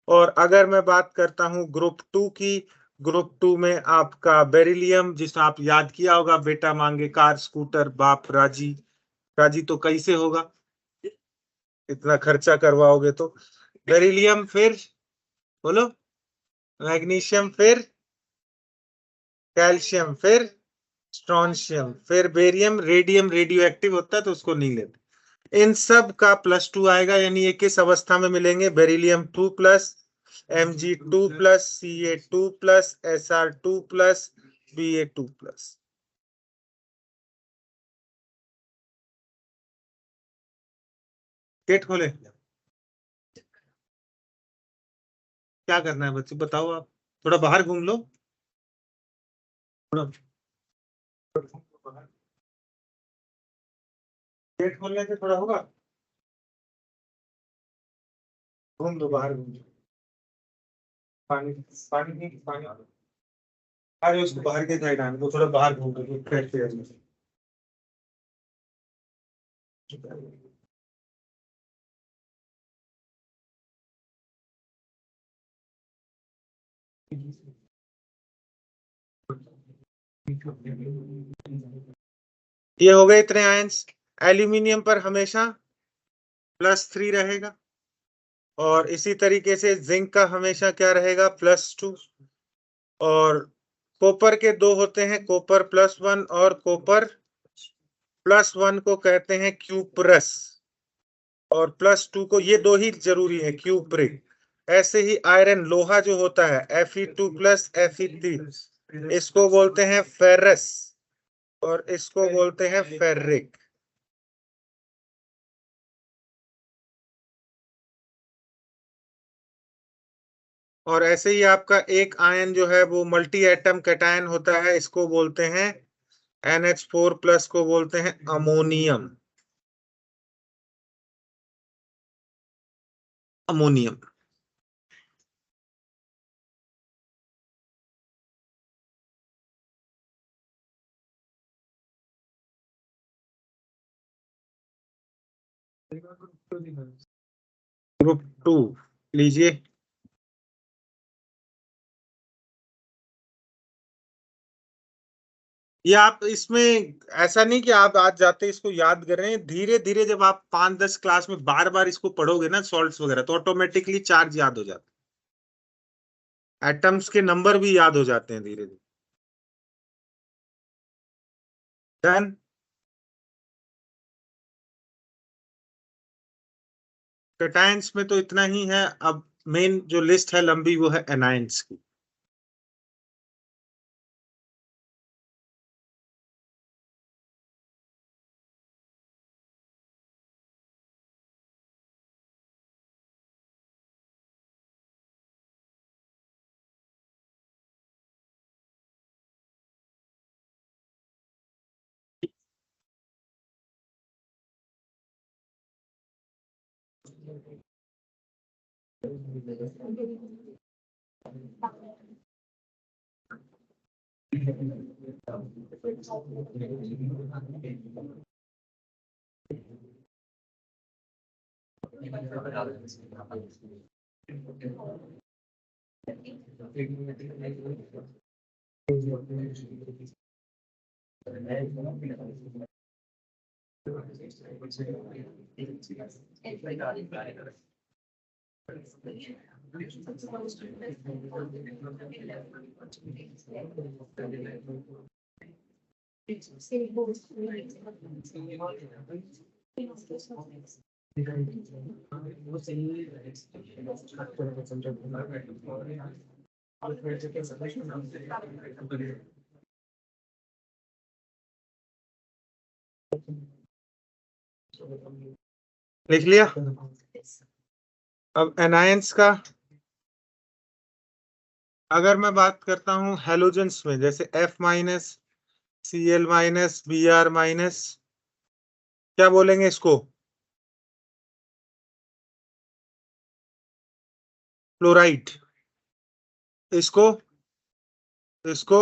और अगर मैं बात करता हूं ग्रुप 2 की, ग्रुप 2 में आपका बेरिलियम, जिसे आप याद किया होगा, बेटा मांगे कार स्कूटर बाप राजी। राजी तो कैसे होगा, इतना खर्चा करवाओगे तो। बेरिलियम, फिर बोलो, मैग्नीशियम, फिर कैल्शियम, फिर स्ट्रोंशियम, फिर बेरियम। रेडियम रेडियो एक्टिव होता है तो उसको नहीं लेते। इन सब का +2 आएगा, यानी ये किस अवस्था में मिलेंगे, beryllium 2+, Mg2+, Ca2+, Sr2+, Ba2+। Gate खोले, क्या करना है बच्चे बताओ आप, थोड़ा बाहर घूम लो, थोड़ा गेट खोलने से थोड़ा होगा, घूम दो, बाहर घूम दो। पानी, पानी नहीं, पानी अरे उसको बाहर के साइड आने दो, थोड़ा बाहर घूम दो फ्रेश एयर में। ये हो गए इतने आयंस। एल्यूमिनियम पर हमेशा +3 रहेगा, और इसी तरीके से जिंक का हमेशा क्या रहेगा, +2। और कॉपर के दो होते हैं, कॉपर +1 और कॉपर +1 को कहते हैं क्यूप्रस, और +2 को, ये दो ही जरूरी है, क्यूप्रिक। ऐसे ही आयरन लोहा जो होता है Fe2+, Fe3, इसको बोलते हैं फेरस, और इसको बोलते हैं फेरिक। और ऐसे ही आपका एक आयन जो है वो मल्टी एटम कैटायन होता है, इसको बोलते हैं NH4+ को बोलते हैं अमोनियम। अमोनियम। ग्रुप 2 लीजिए। ये आप इसमें, ऐसा नहीं कि आप आज जाते इसको याद कर रहे हैं, धीरे धीरे जब आप 5-10 क्लास में बार बार इसको पढ़ोगे ना सॉल्ट्स वगैरह, तो ऑटोमेटिकली चार्ज याद हो जाता है, एटम्स के नंबर भी याद हो जाते हैं धीरे धीरे। डन। कैटायंस में तो इतना ही है। अब मेन जो लिस्ट है लंबी, वो है एनायंस की। लिख लिया। अब एनायंस का अगर मैं बात करता हूं हेलोजेंस में, जैसे F minus, Cl minus, Br minus, क्या बोलेंगे इसको? फ्लोराइड। इसको इसको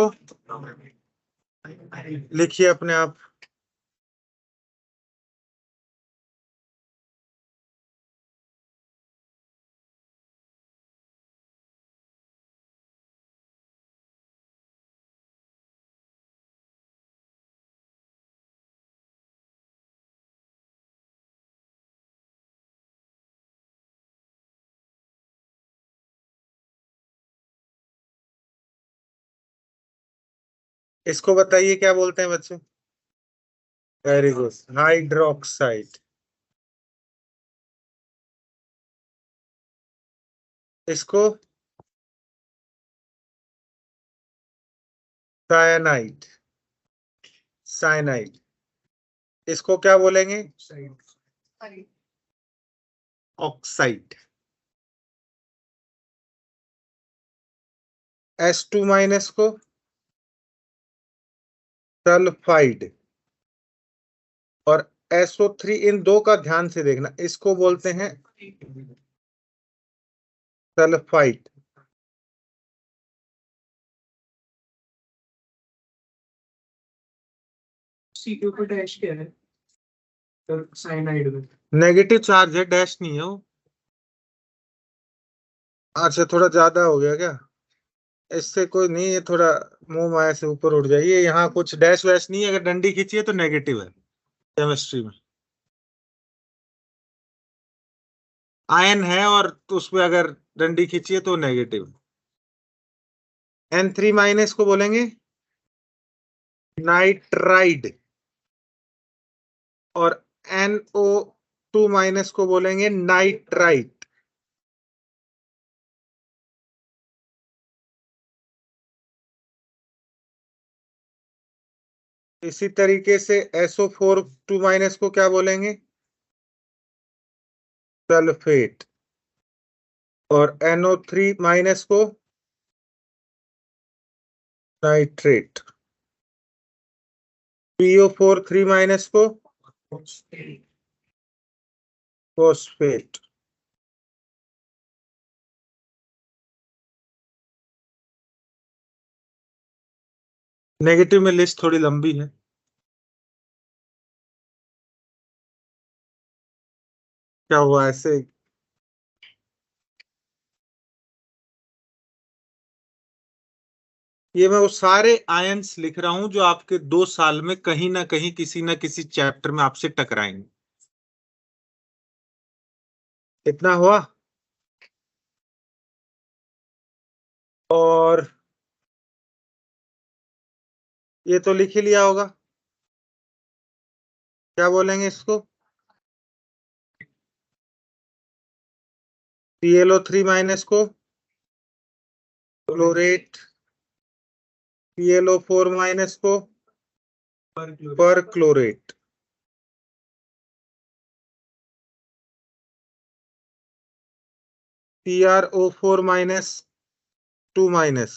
लिखिए अपने आप। इसको बताइए क्या बोलते हैं बच्चों? Very good, hydroxide. इसको साइनाइड। साइनाइड। इसको क्या बोलेंगे? ऑक्साइड। S2 माइनस को सल्फाइड। और SO3, इन दो का ध्यान से देखना, इसको बोलते हैं सल्फाइड। सी के ऊपर डैश क्या है? साइनाइड में नेगेटिव चार्ज है, डैश नहीं है वो। अच्छा, थोड़ा ज्यादा हो गया क्या? इससे कोई नहीं, ये थोड़ा मुंह माया से ऊपर उठ जाइए। यहाँ कुछ डैश वैश नहीं है, अगर डंडी खींचिए तो नेगेटिव है केमिस्ट्री में। आयन है और तो उसमें अगर डंडी खींचिए तो नेगेटिव। N3 माइनस को बोलेंगे नाइट्राइड। और NO2 माइनस को बोलेंगे नाइट्राइट। इसी तरीके से SO4 2 माइनस को क्या बोलेंगे? सल्फेट। और NO3 माइनस को नाइट्रेट। PO4 3 माइनस को फॉस्फेट। नेगेटिव में लिस्ट थोड़ी लंबी है। क्या हुआ ऐसे? ये मैं वो सारे आयंस लिख रहा हूं जो आपके 2 साल में कहीं ना कहीं किसी ना किसी चैप्टर में आपसे टकराएंगे। इतना हुआ। और ये तो लिख ही लिया होगा। क्या बोलेंगे इसको? ClO3 माइनस को क्लोरेट। PlO4 माइनस को पर chlorate. PrO4 minus 2 minus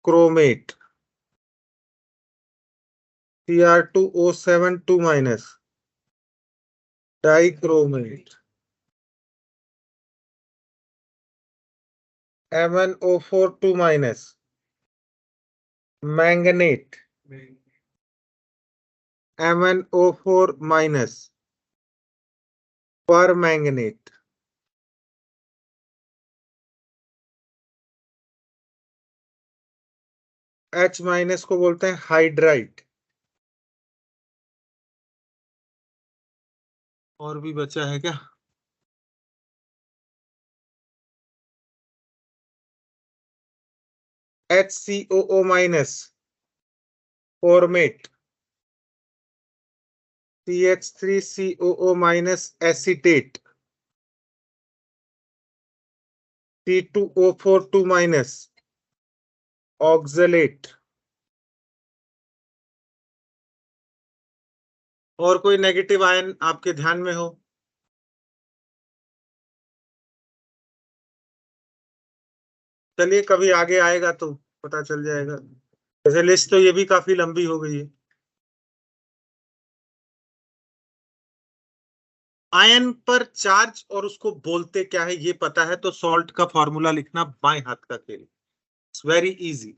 chromate. Cr2O7 2 minus dichromate. MnO4 2 minus manganate. MnO4 minus पर मैंगनेट। H माइनस को बोलते हैं हाइड्राइट। और भी बचा है क्या? HCOO minus format. CH3COO minus acetate. C2O4 minus oxalate. और कोई नेगेटिव आयन आपके ध्यान में हो? चलिए कभी आगे आएगा तो पता चल जाएगा। वैसे लिस्ट तो ये भी काफी लंबी हो गई है। आयन पर चार्ज और उसको बोलते क्या है ये पता है तो सॉल्ट का फॉर्मूला लिखना बाएं हाथ का खेल। It's very easy.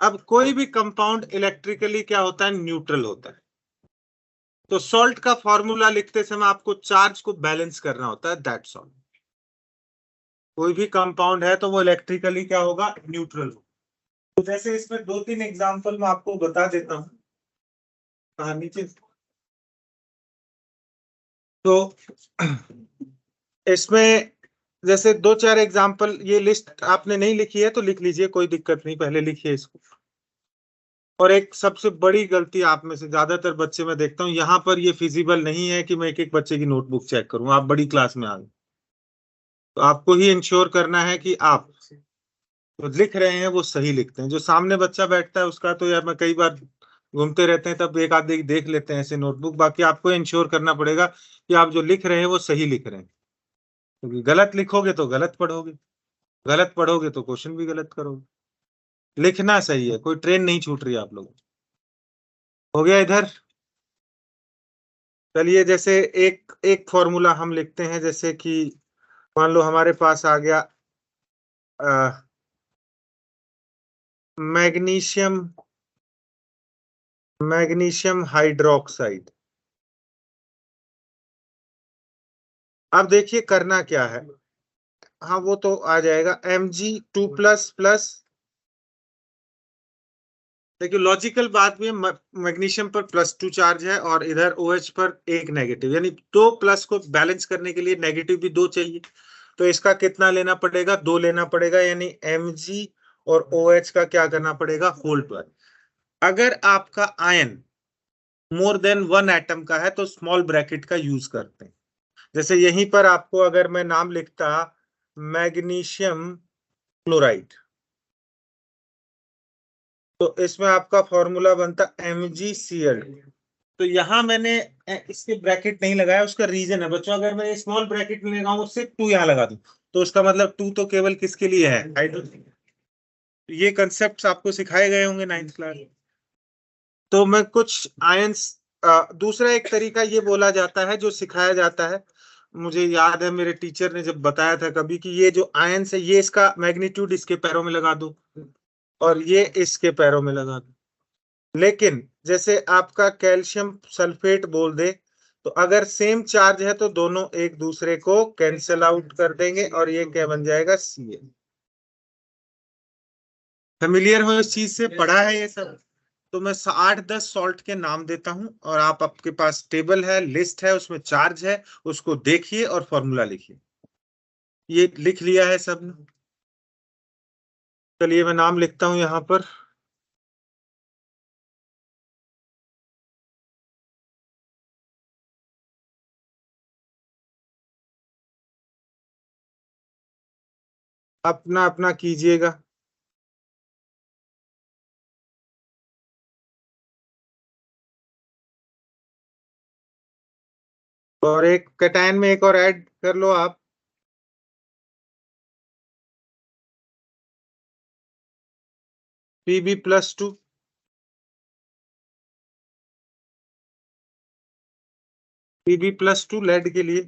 अब कोई भी कंपाउंड इलेक्ट्रिकली क्या होता है? न्यूट्रल होता है। तो सॉल्ट का फॉर्मूला लिखते समय आपको चार्ज को बैलेंस करना होता है, दैट्स ऑल। कोई भी कंपाउंड है तो वो इलेक्ट्रिकली क्या होगा? न्यूट्रल होगा। तो जैसे इसमें दो तीन एग्जांपल मैं आपको बता देता हूं। नीचे तो इसमें जैसे दो चार एग्जांपल, ये लिस्ट आपने नहीं लिखी है तो लिख लीजिए, कोई दिक्कत नहीं, पहले लिखिए इसको। और एक सबसे बड़ी गलती आप में से ज्यादातर बच्चे मैं देखता हूँ, यहाँ पर ये फिजिबल नहीं है कि मैं एक एक बच्चे की नोटबुक चेक करूँ, आप बड़ी क्लास में आ गए। तो आपको ही इंश्योर करना है कि आप जो लिख रहे हैं वो सही लिखते हैं। जो सामने बच्चा बैठता है उसका तो यार मैं कई बार घूमते रहते हैं तब एक आधे देख लेते हैं ऐसे नोटबुक, बाकी आपको इंश्योर करना पड़ेगा कि आप जो लिख रहे हैं वो सही लिख रहे हैं। क्योंकि गलत लिखोगे तो गलत पढ़ोगे, गलत पढ़ोगे तो क्वेश्चन भी गलत करोगे। लिखना सही है, कोई ट्रेन नहीं छूट रही आप लोगों को। हो गया इधर? चलिए जैसे एक एक फॉर्मूला हम लिखते हैं, जैसे कि मान लो हमारे पास आ गया मैग्नीशियम, मैग्नीशियम हाइड्रोक्साइड। अब देखिए करना क्या है। हाँ वो तो आ जाएगा Mg2++। देखिए लॉजिकल बात भी है, मैग्नीशियम पर +2 चार्ज है और इधर OH पर एक नेगेटिव, यानी दो प्लस को बैलेंस करने के लिए नेगेटिव भी दो चाहिए। तो इसका कितना लेना पड़ेगा? दो लेना पड़ेगा, यानी Mg और OH का क्या करना पड़ेगा? होल पर। अगर आपका ion more than one atom का है तो स्मॉल ब्रैकेट का यूज करते हैं। जैसे यहीं पर आपको अगर मैं नाम लिखता मैग्नीशियम क्लोराइड, तो इसमें आपका फॉर्मूला बनता MgCl। तो यहां मैंने इसके ब्रैकेट नहीं लगाया, उसका रीजन है बच्चों, अगर मैं स्मॉल ब्रैकेट में लगाऊं उससे 2 यहां लगा दूं तो उसका मतलब 2 तो केवल किसके लिए है? हाइड्रोजन। ये कंसेप्ट आपको सिखाए गए होंगे 9th क्लास। तो मैं कुछ आयंस, दूसरा एक तरीका ये बोला जाता है जो सिखाया जाता है, मुझे याद है मेरे टीचर ने जब बताया था कभी, कि ये जो आयंस है ये इसका मैग्नीट्यूड इसके पैरों में लगा दो और ये इसके पैरों में लगा दो। लेकिन जैसे आपका कैल्शियम सल्फेट बोल दे, तो अगर सेम चार्ज है तो दोनों एक दूसरे को कैंसिल आउट कर देंगे और ये क्या बन जाएगा? Cl। फेमिलियर हो इस चीज से? पढ़ा है ये सब? तो मैं 8-10 सॉल्ट के नाम देता हूं और आप, आपके पास टेबल है, लिस्ट है, उसमें चार्ज है, उसको देखिए और फॉर्मूला लिखिए। ये लिख लिया है सबने? चलिए मैं नाम लिखता हूं यहां पर। अपना अपना कीजिएगा। और एक कैटायन में एक और ऐड कर लो आप। Pb+2। Pb+2 लेड के लिए।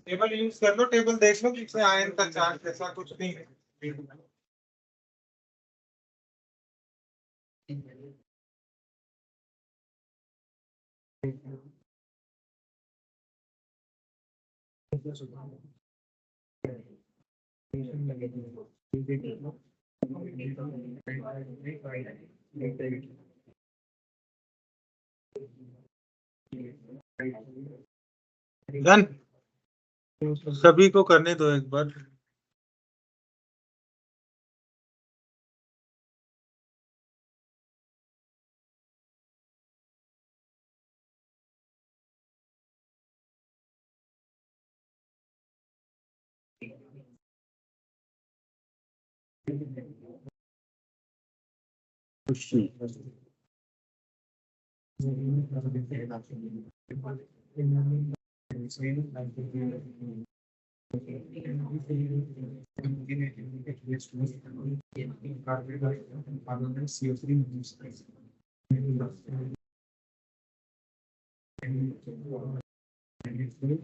टेबल यूज कर लो, टेबल देख लो इसमें आयन का चार्ज ऐसा कुछ नहीं है। डन, सभी को करने दो एक बार।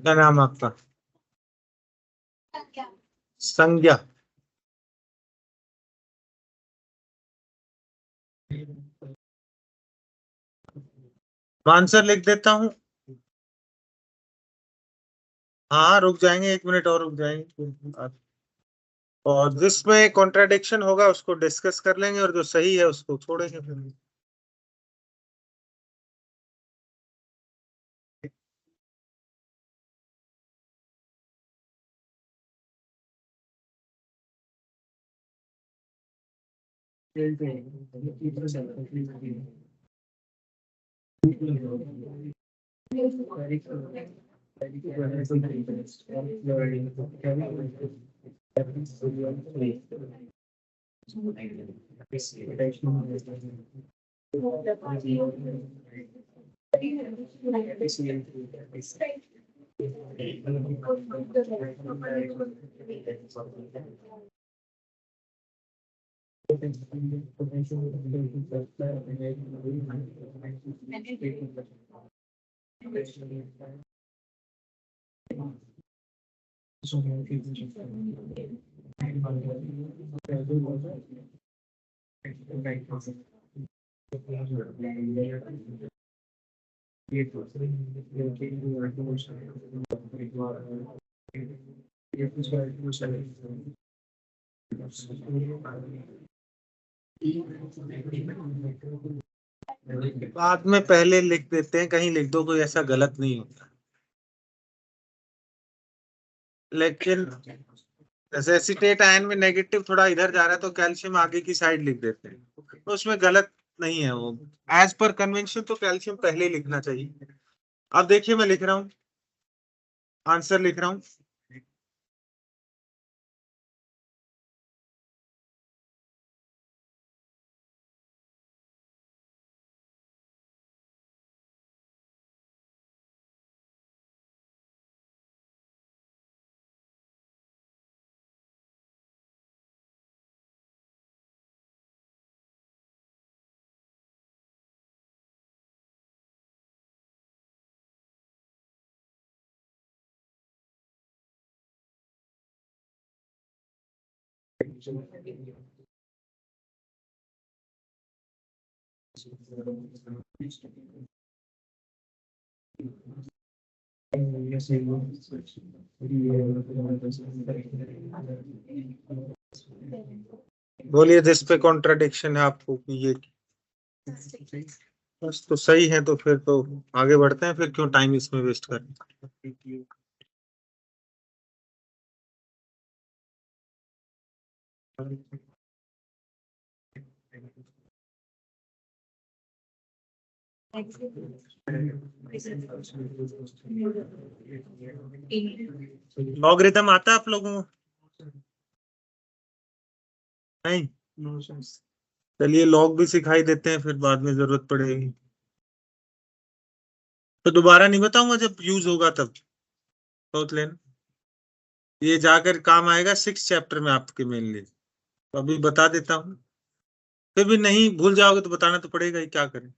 क्या नाम आपका? संज्ञा। आंसर लिख देता हूँ। हाँ रुक जाएंगे, 1 मिनट और रुक जाएंगे। और जिसमें कॉन्ट्राडिक्शन होगा उसको डिस्कस कर लेंगे और जो सही है उसको छोड़ेंगे फिर। बाद में पहले लिख देते हैं, कहीं लिख दो, कोई ऐसा गलत नहीं होता। लेकिन जैसे एसीटेट आयन में नेगेटिव थोड़ा इधर जा रहा है तो कैल्शियम आगे की साइड लिख देते हैं, तो उसमें गलत नहीं है वो। एज पर कन्वेंशन तो कैल्शियम पहले ही लिखना चाहिए। अब देखिए मैं लिख रहा हूं, आंसर लिख रहा हूं। बोलिए जिस पे कॉन्ट्राडिक्शन है आपको कि ये बस तो सही है, तो फिर तो आगे बढ़ते हैं, फिर क्यों टाइम इसमें वेस्ट करें। लॉगरिथम आता है आप लोगों को? नहीं, चलिए लॉग भी सिखाई देते हैं, फिर बाद में जरूरत पड़ेगी तो दोबारा नहीं बताऊंगा, जब यूज होगा तब सोच लेना। ये जाकर काम आएगा 6 चैप्टर में आपके मेनली, तो अभी बता देता हूँ। फिर भी नहीं भूल जाओगे तो बताना तो पड़ेगा ही, क्या करें।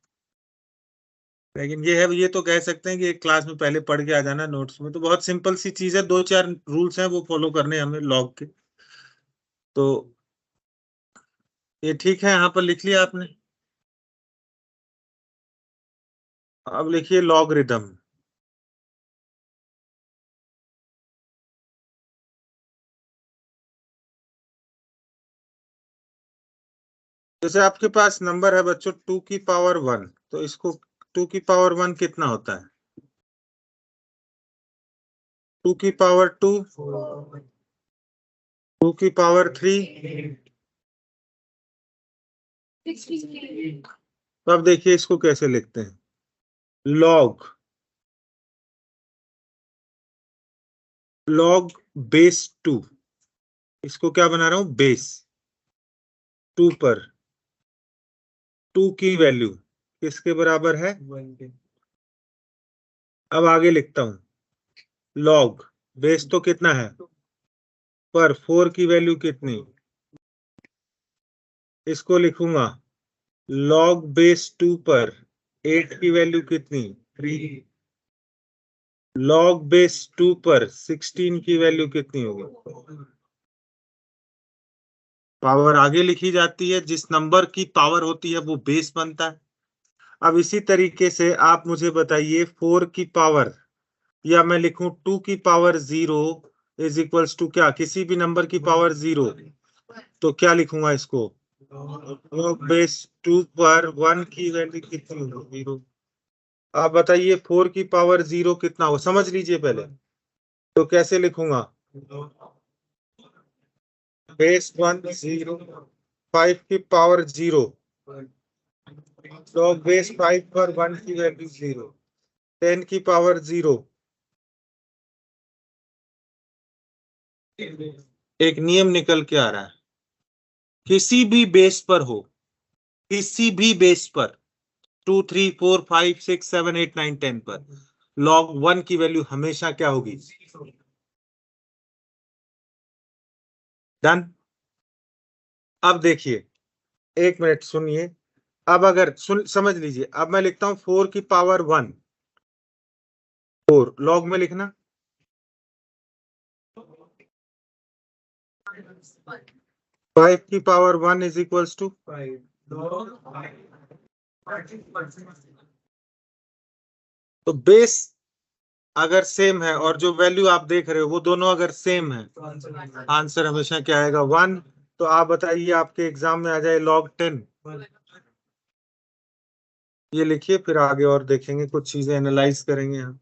लेकिन ये है, ये तो कह सकते हैं कि एक क्लास में पहले पढ़ के आ जाना नोट्स में, तो बहुत सिंपल सी चीज है, 2-4 रूल्स हैं वो फॉलो करने हमें लॉग के। तो ये ठीक है, यहाँ पर लिख लिया आपने। अब लिखिए लॉगरिथम। जैसे आपके पास नंबर है बच्चों 2 की पावर 1, तो इसको 2 की पावर 1 कितना होता है? 2 की पावर 2, 2 की पावर 3। तो अब देखिए इसको कैसे लिखते हैं, लॉग बेस 2। इसको क्या बना रहा हूं, बेस 2 पर 2 की वैल्यू किसके बराबर है, 1 के। अब आगे लिखता हूं, लॉग बेस तो कितना है पर 4 की वैल्यू कितनी, इसको लिखूंगा लॉग बेस 2 पर 8 की वैल्यू कितनी, 3। लॉग बेस 2 पर 16 की वैल्यू कितनी होगी। पावर आगे लिखी जाती है, जिस नंबर की पावर होती है वो बेस बनता है। अब इसी तरीके से आप मुझे बताइए 4 की पावर, या मैं लिखूं 2 की पावर 0 इज इक्वल्स टू क्या, किसी भी नंबर की पावर 0, तो क्या लिखूंगा इसको, लॉग बेस 2 पर 1 की वैल्यू कितनी होगी, 0। आप बताइए 4 की पावर 0 कितना हो, समझ लीजिए पहले, तो कैसे लिखूंगा, बेस 1 0, 5 की पावर 0, लॉग बेस 5 पर 1 की वैल्यू 0, 10 की पावर 0। एक नियम निकल के आ रहा है किसी भी बेस पर हो, किसी भी बेस पर 2, 3, 4, 5, 6, 7, 8, 9, 10 पर log 1 की वैल्यू हमेशा क्या होगी? डन। अब देखिए, एक मिनट सुनिए। अब अगर समझ लीजिए, अब मैं लिखता हूं 4 की पावर 1, 4 लॉग में लिखना, 5 की पावर 1 इज इक्वल्स टू 5 तो बेस अगर सेम है और जो वैल्यू आप देख रहे हो वो दोनों अगर सेम है, आंसर हमेशा क्या आएगा? 1। तो आप बताइए, आपके एग्जाम में आ जाए log 10, ये लिखिए, फिर आगे और देखेंगे, कुछ चीजें एनालाइज करेंगे हम।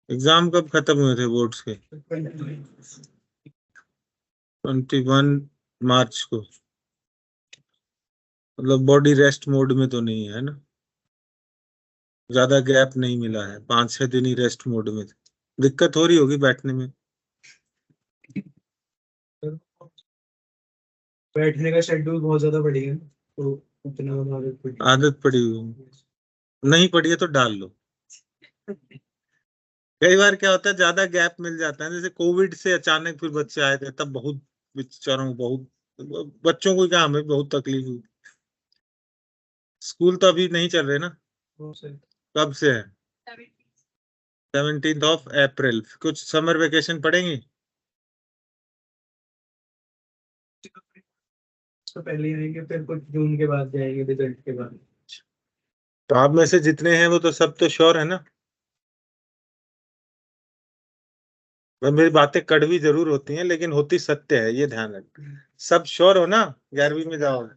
एग्जाम कब खत्म हुए थे बोर्ड्स के? 21 मार्च को। मतलब बॉडी रेस्ट मोड में तो नहीं है ना? ज्यादा गैप नहीं मिला है, 5-6 दिन ही रेस्ट मोड में थे। दिक्कत हो रही होगी बैठने में। बैठने का शेड्यूल बहुत ज्यादा बढ़ गया, तो उतना आदत पड़ी हुई, नहीं पड़ी है तो डाल लो। कई बार क्या होता है, ज्यादा गैप मिल जाता है, जैसे कोविड से अचानक फिर बच्चे आए थे, तब बहुत बेचारों को, बहुत बच्चों को क्या, हमें बहुत तकलीफ हुई। स्कूल तो अभी नहीं चल रहे ना? कब से है? 17 कुछ समर वेकेशन पड़ेंगे? तो पहले आएंगे, फिर कुछ जून के बाद जाएंगे रिजल्ट के बाद। तो आप में से जितने हैं वो तो सब तो श्योर है ना? भाई मेरी बातें कड़वी जरूर होती हैं, लेकिन होती सत्य है, ये ध्यान रख। सब श्योर हो ना? 11वीं में जाओगे।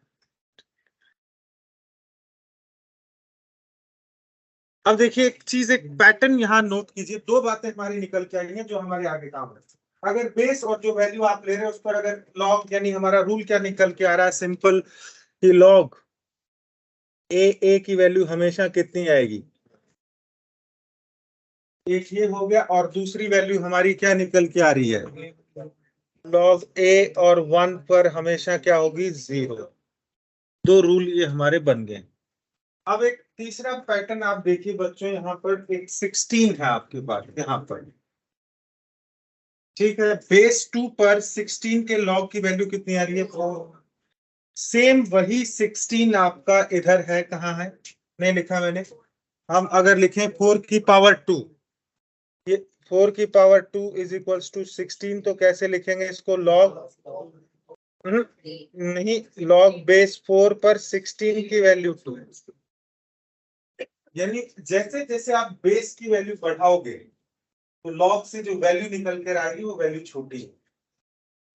अब देखिए, एक चीज, एक पैटर्न यहाँ नोट कीजिए। दो बातें हमारी निकल के आई हैं जो हमारे आगे काम है। अगर बेस और जो वैल्यू आप ले रहे हैं उस पर अगर लॉग, यानी हमारा रूल क्या निकल के आ रहा है? सिंपल, कि लॉग ए की वैल्यू हमेशा कितनी आएगी? एक ये हो गया, और दूसरी वैल्यू हमारी क्या निकल के आ रही है? लॉग ए और 1 पर हमेशा क्या होगी? 0। दो रूल ये हमारे बन गए। अब एक तीसरा पैटर्न आप देखिए बच्चों, यहाँ पर एक 16 है आपके पास, यहाँ पर, ठीक है? बेस 2 पर 16 के लॉग की वैल्यू कितनी आ रही है? 4। सेम वही 16 आपका इधर है, कहाँ है? नहीं लिखा मैंने। हम अगर लिखें 4 की पावर 2, ये 4 की पावर 2 इज इक्वल्स टू 16, तो कैसे लिखेंगे इसको? लॉग नहीं, लॉग बेस 4 पर 16 की वैल्यू 2। यानी जैसे जैसे आप बेस की वैल्यू बढ़ाओगे तो लॉग से जो वैल्यू निकल कर आएगी वो वैल्यू छोटी है।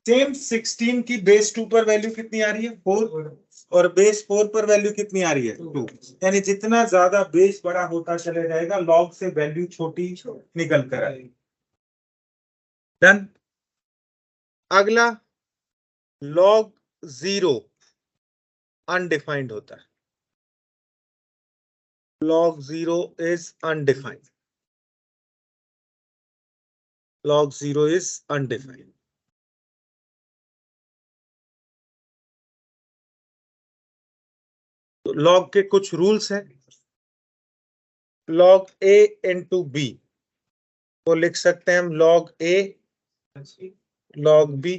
सेम 16 की बेस 2 पर वैल्यू कितनी आ रही है? 4। और बेस 4 पर वैल्यू कितनी आ रही है? 2। यानी जितना ज्यादा बेस बड़ा होता चले जाएगा, लॉग से वैल्यू छोटी निकल कर आएगी। डन। अगला, लॉग 0 अनडिफाइंड होता है। log 0 is undefined. Log 0 is undefined. तो log के कुछ रूल्स हैं। log a into b को लिख सकते हैं हम log a, log b,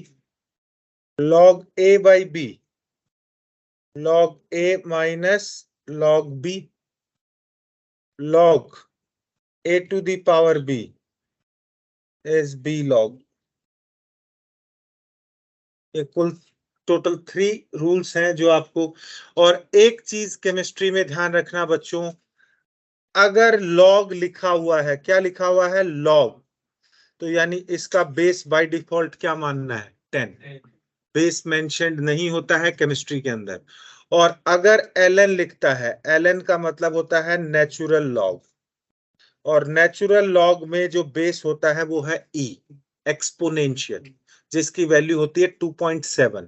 log a by b, log a minus log b, log a to the power b is b log। ये कुल टोटल 3 रूल्स हैं जो आपको। और एक चीज केमिस्ट्री में ध्यान रखना बच्चों, अगर लॉग लिखा हुआ है, क्या लिखा हुआ है, लॉग, तो यानी इसका बेस बाय डिफॉल्ट क्या मानना है, 10। बेस मेंशन्ड नहीं होता है केमिस्ट्री के अंदर। और अगर ln लिखता है, ln का मतलब होता है नेचुरल लॉग, और नेचुरल लॉग में जो बेस होता है वो है e, एक्सपोनेंशियल, जिसकी वैल्यू होती है 2.7।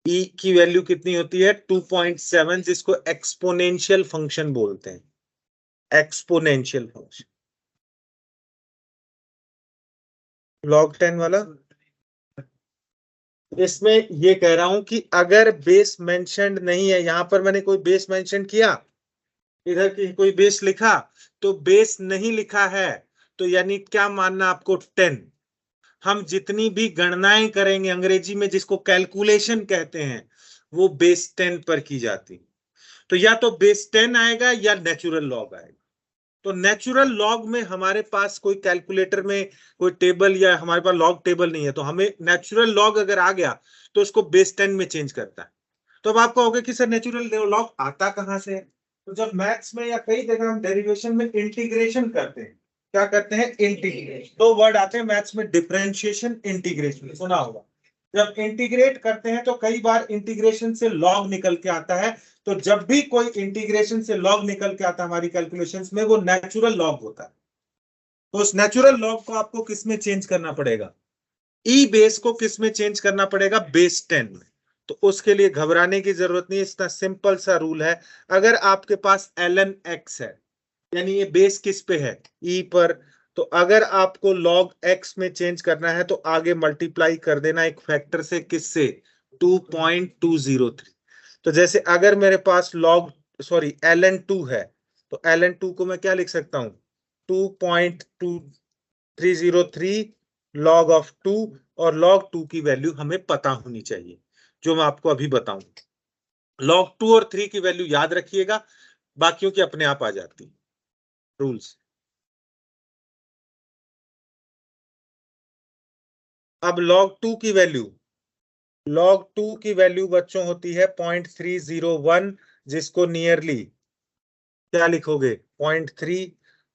e की वैल्यू कितनी होती है, 2.7, जिसको एक्सपोनेंशियल फंक्शन बोलते हैं, एक्सपोनेंशियल फंक्शन। log 10 वाला, इसमें ये कह रहा हूं कि अगर बेस मेंशन्ड नहीं है, यहां पर मैंने कोई बेस मेंशन किया, इधर की कोई बेस लिखा, तो बेस नहीं लिखा है तो यानी क्या मानना आपको, 10। हम जितनी भी गणनाएं करेंगे अंग्रेजी में जिसको कैलकुलेशन कहते हैं, वो बेस 10 पर की जाती। तो या तो बेस 10 आएगा या नेचुरल लॉग आएगा। तो नेचुरल लॉग में हमारे पास कोई कैलकुलेटर में कोई टेबल या हमारे पास लॉग टेबल नहीं है, तो हमें नेचुरल लॉग अगर आ गया तो उसको बेस 10 में चेंज करता है। तो अब आप कहोगे कि सर नेचुरल लॉग आता कहां से है, तो जब मैथ्स में या कई जगह हम डेरिवेशन में इंटीग्रेशन करते हैं, क्या करते हैं, इंटीग्रेशन। दो वर्ड आते हैं मैथ्स में, डिफरेंशिएशन, इंटीग्रेशन, सुना होगा। जब इंटीग्रेट करते हैं तो कई बार इंटीग्रेशन से लॉग निकल के आता है। तो जब भी कोई इंटीग्रेशन से लॉग निकल के आता है हमारी कैलकुलेशंस में, वो नेचुरल लॉग होता है। तो उस नेचुरल लॉग को आपको किस में चेंज करना पड़ेगा, ई बेस को किस में चेंज करना पड़ेगा, बेस 10 में। तो उसके लिए घबराने की जरूरत नहीं, इतना सिंपल सा रूल है। अगर आपके पास ln x है, यानी ये बेस किस पे है, ई पर, तो अगर आपको log x में चेंज करना है तो आगे मल्टीप्लाई कर देना एक फैक्टर से, किससे, 2.203। तो जैसे अगर मेरे पास ln2 है, तो ln2 को मैं क्या लिख सकता हूं, 2.2303 log ऑफ 2, और log 2 की वैल्यू हमें पता होनी चाहिए, जो मैं आपको अभी बताऊं। log 2 और 3 की वैल्यू याद रखिएगा, बाकियों की अपने आप आ जाती रूल्स। अब log 2 की वैल्यू बच्चों होती है 0.301, जिसको नियरली क्या लिखोगे, 0.3।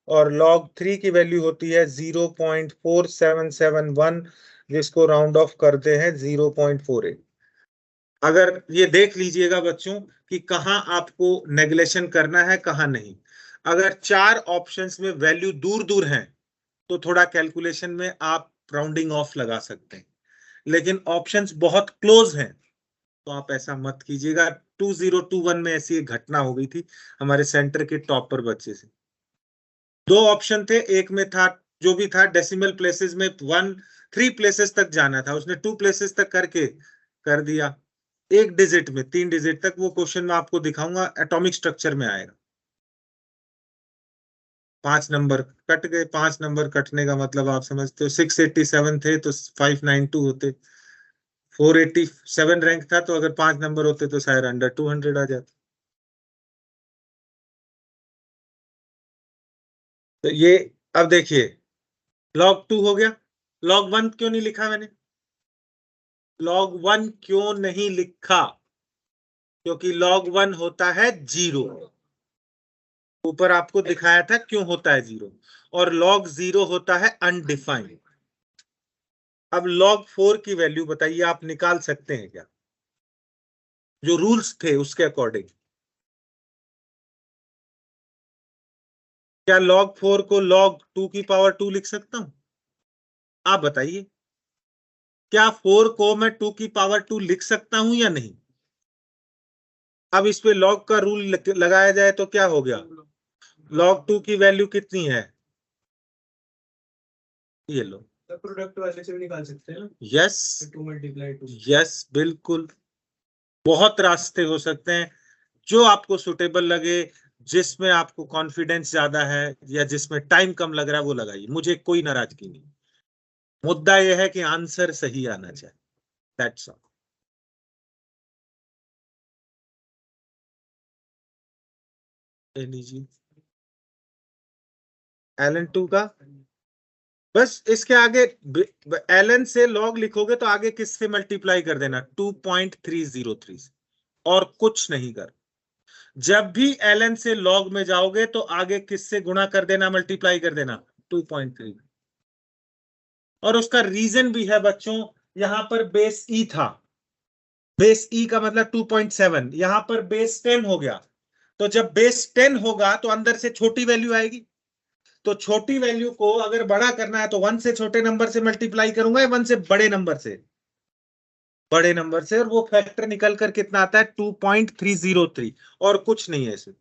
और log 3 की वैल्यू होती है 0.4771, जिसको राउंड ऑफ करते हैं 0.48। अगर ये देख लीजिएगा बच्चों कि कहाँ आपको नेगलेशन करना है, कहाँ नहीं। अगर 4 ऑप्शंस में वैल्यू दूर दूर हैं तो थोड़ा कैलकुलेशन में आप राउंडिंग ऑफ लगा सकते हैं, लेकिन ऑप्शंस बहुत क्लोज हैं तो आप ऐसा मत कीजिएगा। 2021 में ऐसी एक घटना हो गई थी हमारे सेंटर के टॉपर बच्चे से। 2 ऑप्शन थे, एक में था, जो भी था डेसिमल प्लेसेस में 3 प्लेसेस तक जाना था, उसने 2 प्लेसेस तक करके कर दिया। एक डिजिट में 3 डिजिट तक, वो क्वेश्चन मैं आपको दिखाऊंगा, एटॉमिक स्ट्रक्चर में आएगा। 5 नंबर कट गए। 5 नंबर कटने का मतलब आप समझते हो, 687 थे तो 592 होते, 487 रैंक था, तो अगर 5 नंबर होते तो शायद अंडर 200 आ जाता। तो ये, अब देखिए, log 2 हो गया। log 1 क्यों नहीं लिखा मैंने, log 1 क्यों नहीं लिखा, क्योंकि log 1 होता है 0। ऊपर आपको दिखाया था क्यों होता है 0, और log 0 होता है अनडिफाइंड। अब log 4 की वैल्यू बताइए, आप निकाल सकते हैं क्या, जो रूल्स थे उसके अकॉर्डिंग। क्या log 4 को log 2 की पावर 2 लिख सकता हूं, आप बताइए। क्या 4 को मैं 2 की पावर 2 लिख सकता हूं या नहीं। अब इस पे log का रूल लगाया जाए तो क्या हो गया, log 2 की वैल्यू कितनी है, ये लो, प्रोडक्ट वाले से भी निकाल सकते हैं ना, यस 2 मल्टीप्लाई 2। यस बिल्कुल, बहुत रास्ते हो सकते हैं, जो आपको सुटेबल लगे, जिसमें आपको कॉन्फिडेंस ज्यादा है या जिसमें टाइम कम लग रहा है वो लगाइए, मुझे कोई नाराजगी नहीं। मुद्दा यह है कि आंसर सही आना चाहिए, दैट्स ऑल। ले लीजिए। ln2 का, बस इसके आगे ln से log लिखोगे तो आगे किससे मल्टीप्लाई कर देना, 2.303 से, और कुछ नहीं कर। जब भी ln से log में जाओगे तो आगे किससे गुणा कर देना, मल्टीप्लाई कर देना, 2.3। और उसका रीजन भी है बच्चों, यहां पर बेस ई था, बेस ई का मतलब 2.7, यहां पर बेस 10 हो गया। तो जब बेस 10 होगा तो अंदर से छोटी वैल्यू आएगी, तो छोटी वैल्यू को अगर बड़ा करना है तो 1 से छोटे नंबर से मल्टीप्लाई करूंगा या 1 से बड़े नंबर से, बड़े नंबर से, और वो फैक्टर निकल कर कितना आता है, 2.303, और कुछ नहीं है इसमें।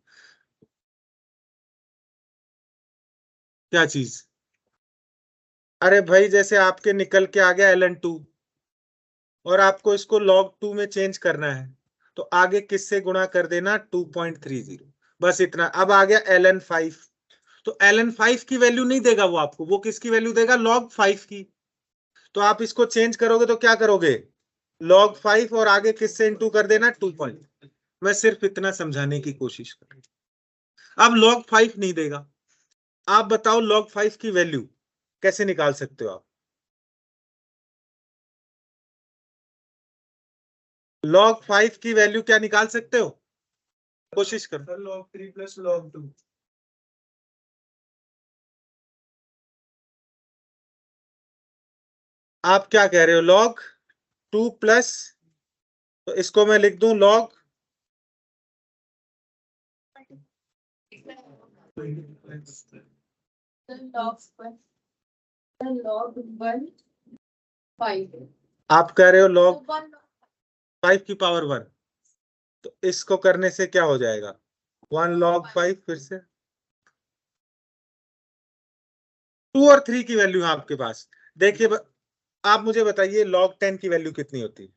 क्या चीज, अरे भाई जैसे आपके निकल के आ गया ln2, और आपको इसको log2 में चेंज करना है, तो आगे किससे गुणा कर देना, 2.30, बस इतना। अब आ गया ln5, तो ln5 की वैल्यू नहीं देगा वो आपको, वो किसकी वैल्यू देगा, log5 की। तो आप इसको चेंज करोगे तो क्या करोगे, log5 और आगे किससे इंटू कर देना, 2 पॉइंट। मैं सिर्फ इतना समझाने की कोशिश कर, अब log5 नहीं देगा। आप बताओ log5 की वैल्यू कैसे निकाल सकते हो आप, log5 की वैल्यू क्या निकाल सकते हो, कोशिश करो। log3 plus log2। आप क्या कह रहे हो, log2 प्लस, तो इसको मैं लिख दूं log, आप कह रहे हो log5 की पावर 1, तो इसको करने से क्या हो जाएगा, 1 log5, फिर से 2 और 3 की वैल्यू है आपके पास। देखिए आप मुझे बताइए log10 की वैल्यू कितनी होती है,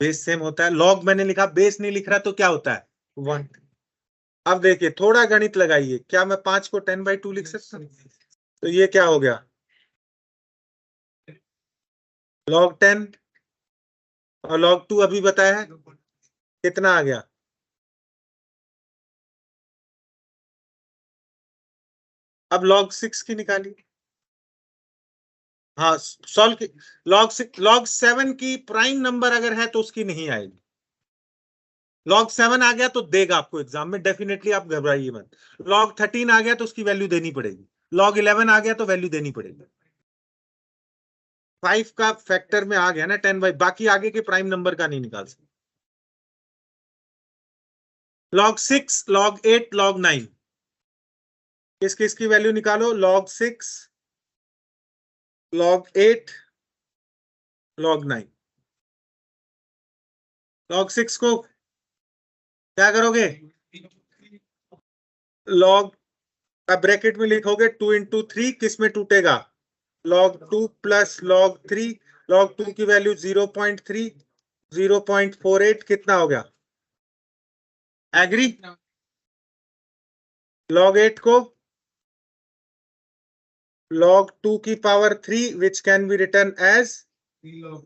बेस सेम होता है, log मैंने लिखा, बेस नहीं लिख रहा तो क्या होता है, 1। अब देखिए थोड़ा गणित लगाइए, क्या मैं 5 को 10/2 लिख सकता हूँ, तो ये क्या हो गया, log10, और log2 अभी बताया है कितना आ गया, अब log6 की निकाली, हाँ सॉल्व की, log7 की प्राइम नंबर अगर है तो उसकी नहीं आएगी, log7 आ गया तो देगा आपको एग्जाम में डेफिनेटली, आप घबराइए मत। log13 आ गया तो उसकी वैल्यू देनी पड़ेगी, log11 आ गया तो वैल्यू देनी पड़ेगी। 5 का फैक्टर में आ गया ना 10/, बाकी आगे के प्राइम नंबर का नहीं निकाल सकते। log6, log8, log9, किस किस की वैल्यू निकालो, log6, log8, log9। log6 को क्या करोगे, log, अब ब्रैकेट में लिखोगे 2 × 3, किस में टूटेगा, log2 प्लस log3, log2 की वैल्यू 0.3, 0.48, कितना हो गया, एग्री। log8 को log2 की power 3 which can be return as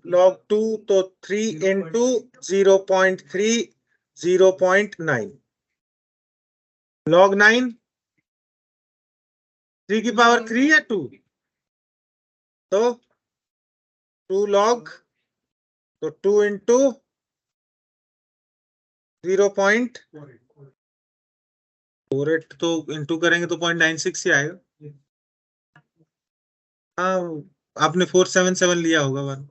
log2, तो 3 × 0.3, 0.9, log9 3 की पावर 3 या 2, तो 2 log, तो 2 × 0.48, तो इंटू करेंगे तो 0.96 ही आएगा। हाँ, आपने 477 लिया होगा वन।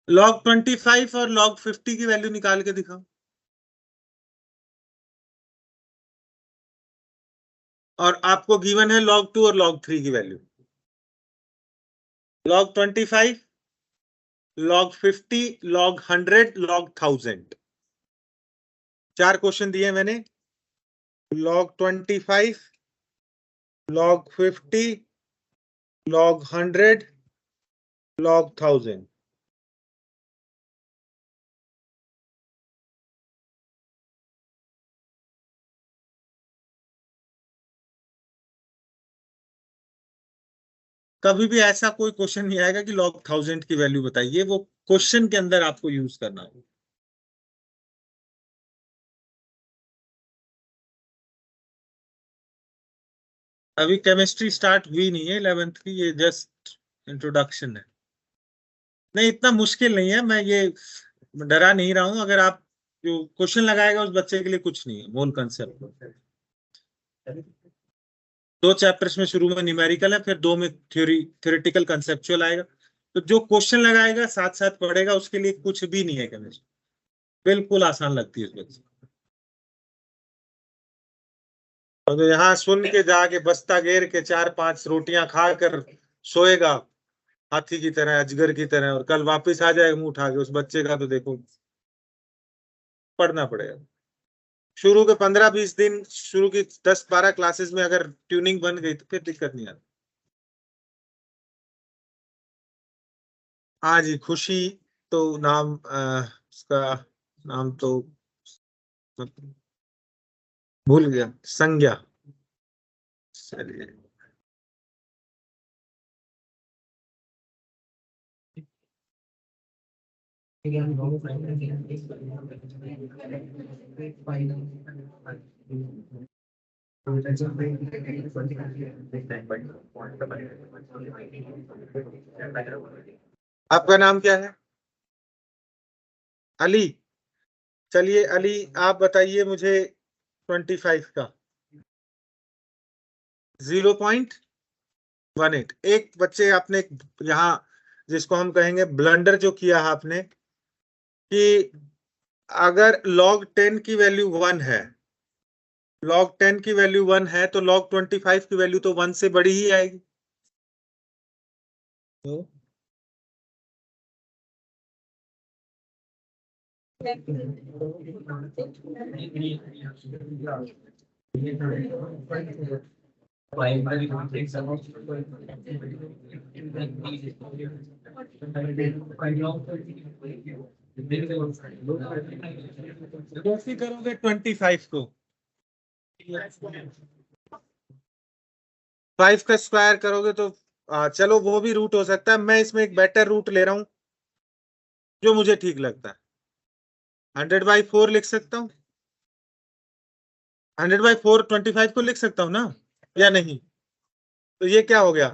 log 25 और log 50 की वैल्यू निकाल के दिखाओ, और आपको गिवन है log2 और log3 की value, log 25, log 50, log 100, log 1000, 4 question दिए मैंने, log 25, log 50, log 100, log 1000। कभी भी ऐसा कोई क्वेश्चन नहीं आएगा कि log 1000 की वैल्यू बताइए, वो क्वेश्चन के अंदर आपको यूज करना होगा। अभी केमिस्ट्री स्टार्ट हुई नहीं है 11th की, ये जस्ट इंट्रोडक्शन है। नहीं, इतना मुश्किल नहीं है, मैं ये डरा नहीं रहा हूं। अगर आप जो क्वेश्चन लगाएगा उस बच्चे के लिए कुछ नहीं है, मूल कंसेप्ट। 2 चैप्टर्स में शुरू में न्यूमेरिकल है, फिर 2 में थ्योरेटिकल कंसेप्चुअल आएगा। तो जो क्वेश्चन लगाएगा साथ साथ पढ़ेगा, उसके लिए कुछ भी नहीं है केमिस्ट्री, बिल्कुल आसान लगती है उस बच्चे को। तो यहाँ सुन के जाके बस्ता घेर के 4-5 रोटियां खाकर सोएगा हाथी की तरह, अजगर की तरह, और कल वापस आ जाएगा मुंह उठा के। उस बच्चे का तो देखो, पढ़ना पड़ेगा। शुरू के 15-20 दिन, शुरू की 10-12 क्लासेस में अगर ट्यूनिंग बन गई तो फिर दिक्कत नहीं आती। हाँ जी, खुशी तो नाम, उसका नाम तो भूल गया, संज्ञा। चलिए, आपका नाम क्या है? अली। चलिए अली, आप बताइए मुझे 25 का 0.18। एक बच्चे आपने यहाँ, जिसको हम कहेंगे ब्लंडर जो किया है आपने, कि अगर log 10 की वैल्यू 1 है, log 10 की वैल्यू 1 है, तो log 25 की वैल्यू तो 1 से बड़ी ही आएगी। तो कैसे करोगे 25 को? 5 का स्क्वायर करोगे तो चलो वो भी रूट हो सकता है। मैं इसमें एक बेटर रूट ले रहा हूं जो मुझे ठीक लगता है। 100/4 लिख सकता हूँ। 100/4 25 को लिख सकता हूँ ना, या नहीं? तो ये क्या हो गया?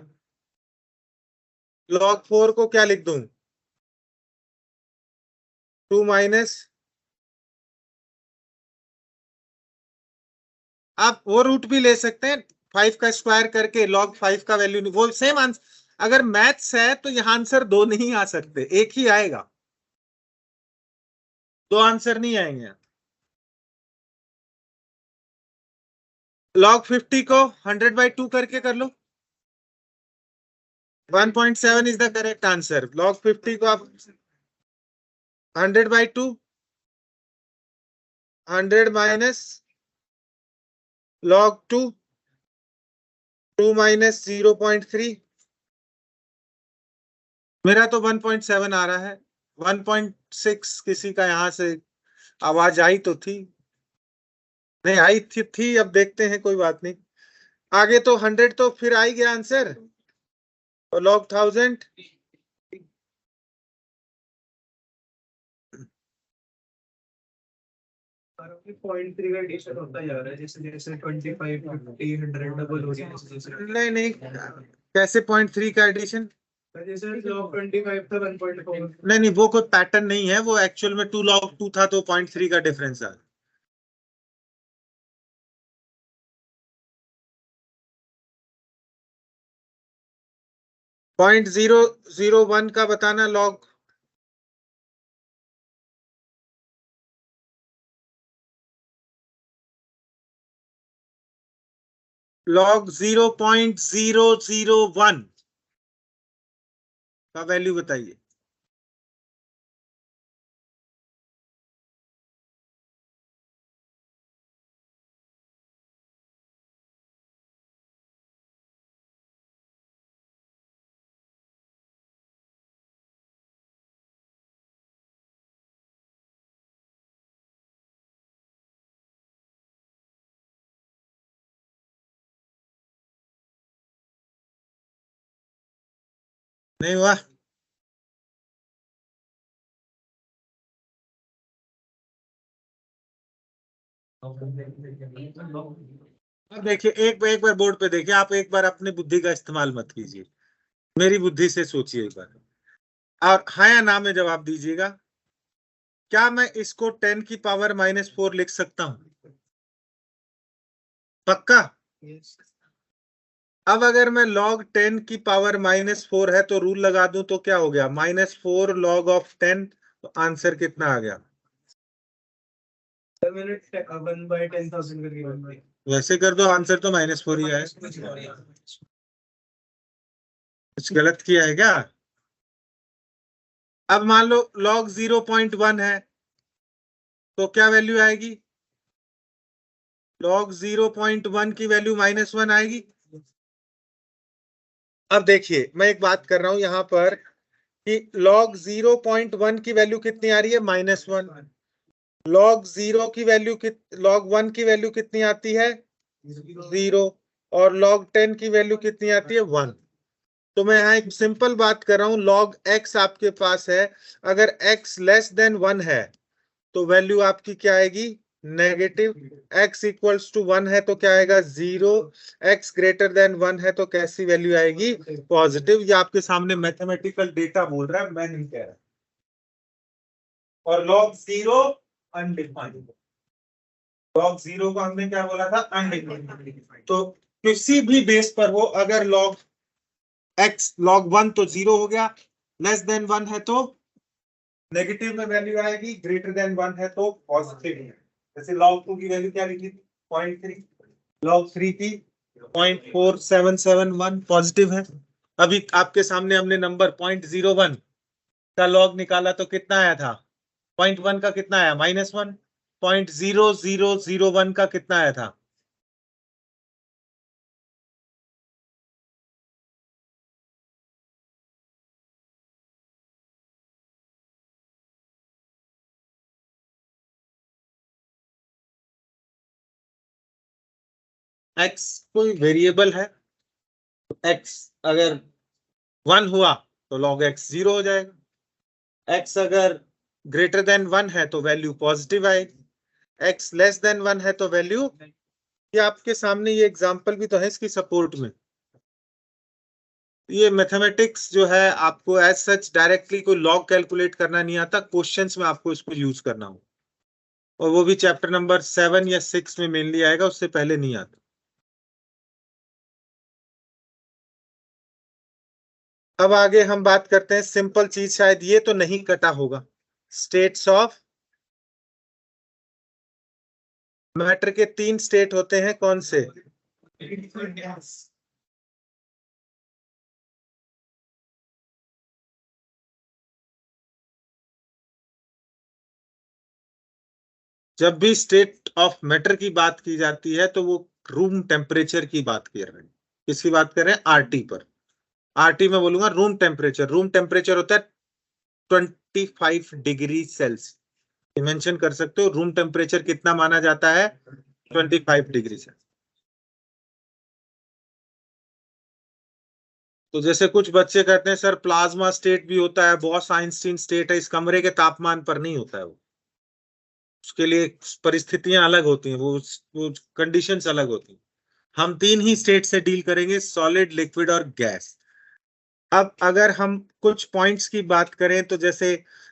log 4 को क्या लिख दूं? 2 माइनस, आप वो रूट भी ले सकते हैं। 5 का स्क्वायर करके log 5 का वैल्यू, वो सेम आंसर। अगर मैथ्स है तो यहाँ आंसर 2 नहीं आ सकते, एक ही आएगा, 2 आंसर नहीं आएंगे। log 50 को 100/2 करके कर लो। 1.7 is the correct answer. log 50 को आप 100/2, 100 माइनस log 2, 2 माइनस 0.3। मेरा तो 1.7 आ रहा है। 1.6 किसी का यहाँ से आवाज आई तो थी, नहीं आई थी, अब देखते हैं, कोई बात नहीं। आगे तो 100 तो फिर आ ही गया आंसर, और log 1000। 0.3 का एडिशन होता जा रहा है, जैसे जैसे 25 50 100 डबल हो रही है, जैसे जैसे नहीं नहीं, कैसे 0.3 का एडिशन? जैसे log 25 था 1.4। नहीं नहीं, वो कोई पैटर्न नहीं है, वो एक्चुअल में 2 log 2 था तो 0.3 का डिफरेंस है। 0.001 का बताना log 0.001 का वैल्यू बताइए। नहीं हुआ? अब देखिए, एक बार बोर्ड पे देखिए, आप एक बार अपनी बुद्धि का इस्तेमाल मत कीजिए, मेरी बुद्धि से सोचिए एक बार, और हाँ या ना में जवाब दीजिएगा। क्या मैं इसको 10 की पावर -4 लिख सकता हूं? पक्का? अब अगर मैं log 10 की पावर -4 है तो रूल लगा दूं तो क्या हो गया, -4 log of 10, तो आंसर कितना आ गया? मैंने 1/10,000 करके बनाया। वैसे कर दो, आंसर तो -4 ही है। कुछ गलत किया है क्या? अब मान लो log 0.1 है तो क्या वैल्यू आएगी? log 0.1 की वैल्यू -1 आएगी। अब देखिए, मैं एक बात कर रहा हूं यहां पर कि log 0.1 की वैल्यू कितनी आ रही है? -1। log 0 की वैल्यू log 1 की वैल्यू कितनी आती है? 0। और log 10 की वैल्यू कितनी आती है? 1। तो मैं यहाँ एक सिंपल बात कर रहा हूं, log x आपके पास है, अगर x लेस देन 1 है तो वैल्यू आपकी क्या आएगी? नेगेटिव। x इक्वल्स टू 1 है तो क्या आएगा? 0। x ग्रेटर देन 1 है तो कैसी वैल्यू आएगी? पॉजिटिव। ये आपके सामने मैथमेटिकल डेटा बोल रहा है, मैं नहीं कह रहा। और log 0 अनडिफाइंड, log 0 को हमने क्या बोला था? अनडिफाइंड। तो किसी भी बेस पर हो, अगर log x log 1 तो 0 हो गया, लेस देन 1 है तो नेगेटिव में वैल्यू आएगी, ग्रेटर देन 1 है तो पॉजिटिव है। जैसे log 2 की वैल्यू क्या लिखी? 0.3। log 3 की 0.4771 पॉजिटिव है। अभी आपके सामने हमने नंबर 0.01 का log निकाला तो कितना आया था? 0.1 का कितना आया? -1। 0.0001 का कितना आया था? x कोई वेरिएबल है, x अगर 1 हुआ तो log x 0 हो जाएगा। x अगर ग्रेटर देन 1 है तो वैल्यू पॉजिटिव आएगी, x लेस देन 1 है तो वैल्यू, ये आपके सामने ये एग्जांपल भी तो है इसकी सपोर्ट में। ये मैथमेटिक्स जो है आपको एज सच डायरेक्टली कोई लॉग कैलकुलेट करना नहीं आता, क्वेश्चंस में आपको इसको यूज करना हो, और वो भी चैप्टर नंबर 7 या 6 में मेनली आएगा, उससे पहले नहीं आता। अब आगे हम बात करते हैं सिंपल चीज, शायद ये तो नहीं कटा होगा, स्टेट्स ऑफ मैटर के 3 स्टेट होते हैं, कौन से? जब भी स्टेट ऑफ मैटर की बात की जाती है तो वो रूम टेम्परेचर की बात कर रहे हैं। किसकी बात कर रहे हैं? आरटी पर। आरटी में बोलूंगा रूम टेम्परेचर। रूम टेम्परेचर होता है 25 डिग्री सेल्सियस। मेंशन कर सकते हो रूम टेम्परेचर कितना माना जाता है? 25 डिग्री सेल्सियस। तो जैसे कुछ बच्चे कहते हैं सर प्लाज्मा स्टेट भी होता है, बॉस आइंस्टीन स्टेट है, इस कमरे के तापमान पर नहीं होता है वो, उसके लिए परिस्थितियां अलग होती हैं, वो कंडीशंस अलग होती हैं। हम 3 ही स्टेट से डील करेंगे, सॉलिड, लिक्विड और गैस। अब अगर हम कुछ पॉइंट्स की बात करें तो जैसे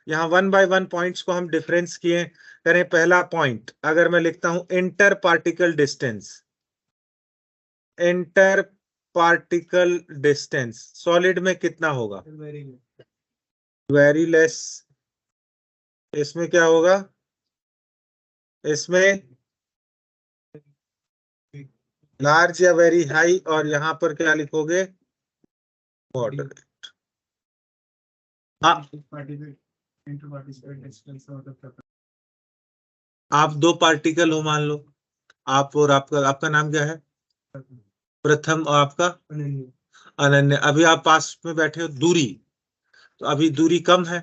यहाँ 1 बाय 1 पॉइंट्स को हम डिफरेंस किए करें। पहला पॉइंट अगर मैं लिखता हूं inter particle distance, inter particle distance solid में कितना होगा? Very less. इसमें क्या होगा? इसमें लार्ज या वेरी हाई, और यहाँ पर क्या लिखोगे? मॉडरेट। आप 2 पार्टिकल हो मान लो, आप और आपका नाम क्या है? प्रथम, और आपका? अनन्य। अभी आप पास में बैठे हो, दूरी, तो अभी दूरी कम है,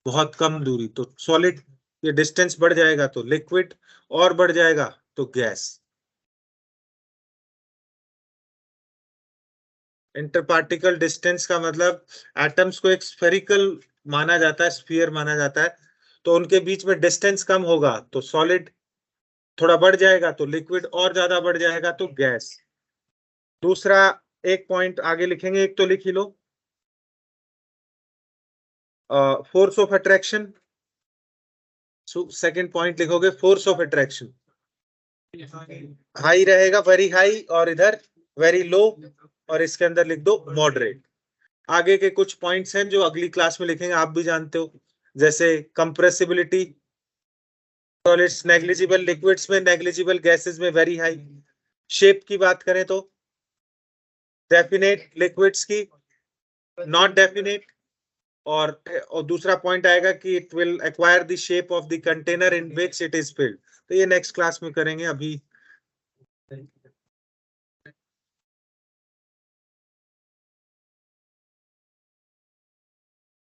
बहुत कम दूरी, तो सॉलिड। ये डिस्टेंस बढ़ जाएगा तो लिक्विड, और बढ़ जाएगा तो गैस। इंटर पार्टिकल डिस्टेंस का मतलब एटम्स को एक स्फेरिकल माना जाता है, स्फीयर माना जाता है, तो उनके बीच में डिस्टेंस कम होगा तो सॉलिड थोड़ा बढ़ जाएगा, तो लिक्विड और ज्यादा बढ़ जाएगा तो गैस। दूसरा एक पॉइंट आगे लिखेंगे, एक तो लिख ही लो, force of attraction. Second point लिखोगे फोर्स ऑफ अट्रैक्शन, हाई रहेगा, वेरी हाई, और इधर वेरी लो, और इसके अंदर लिख दो मॉडरेट। आगे के कुछ पॉइंट्स हैं जो अगली क्लास में लिखेंगे, आप भी जानते हो, जैसे कंप्रेसिबिलिटी, सॉलिड्स नेग्लिजिबल, लिक्विड्स में नेग्लिजिबल, गैसेस में वेरी हाई। शेप की बात करें तो डेफिनेट लिक्विड्स की, नॉट डेफिनेट, और दूसरा पॉइंट आएगा कि it will acquire the shape of the container in which it is filled. तो ये नेक्स्ट क्लास में करेंगे, अभी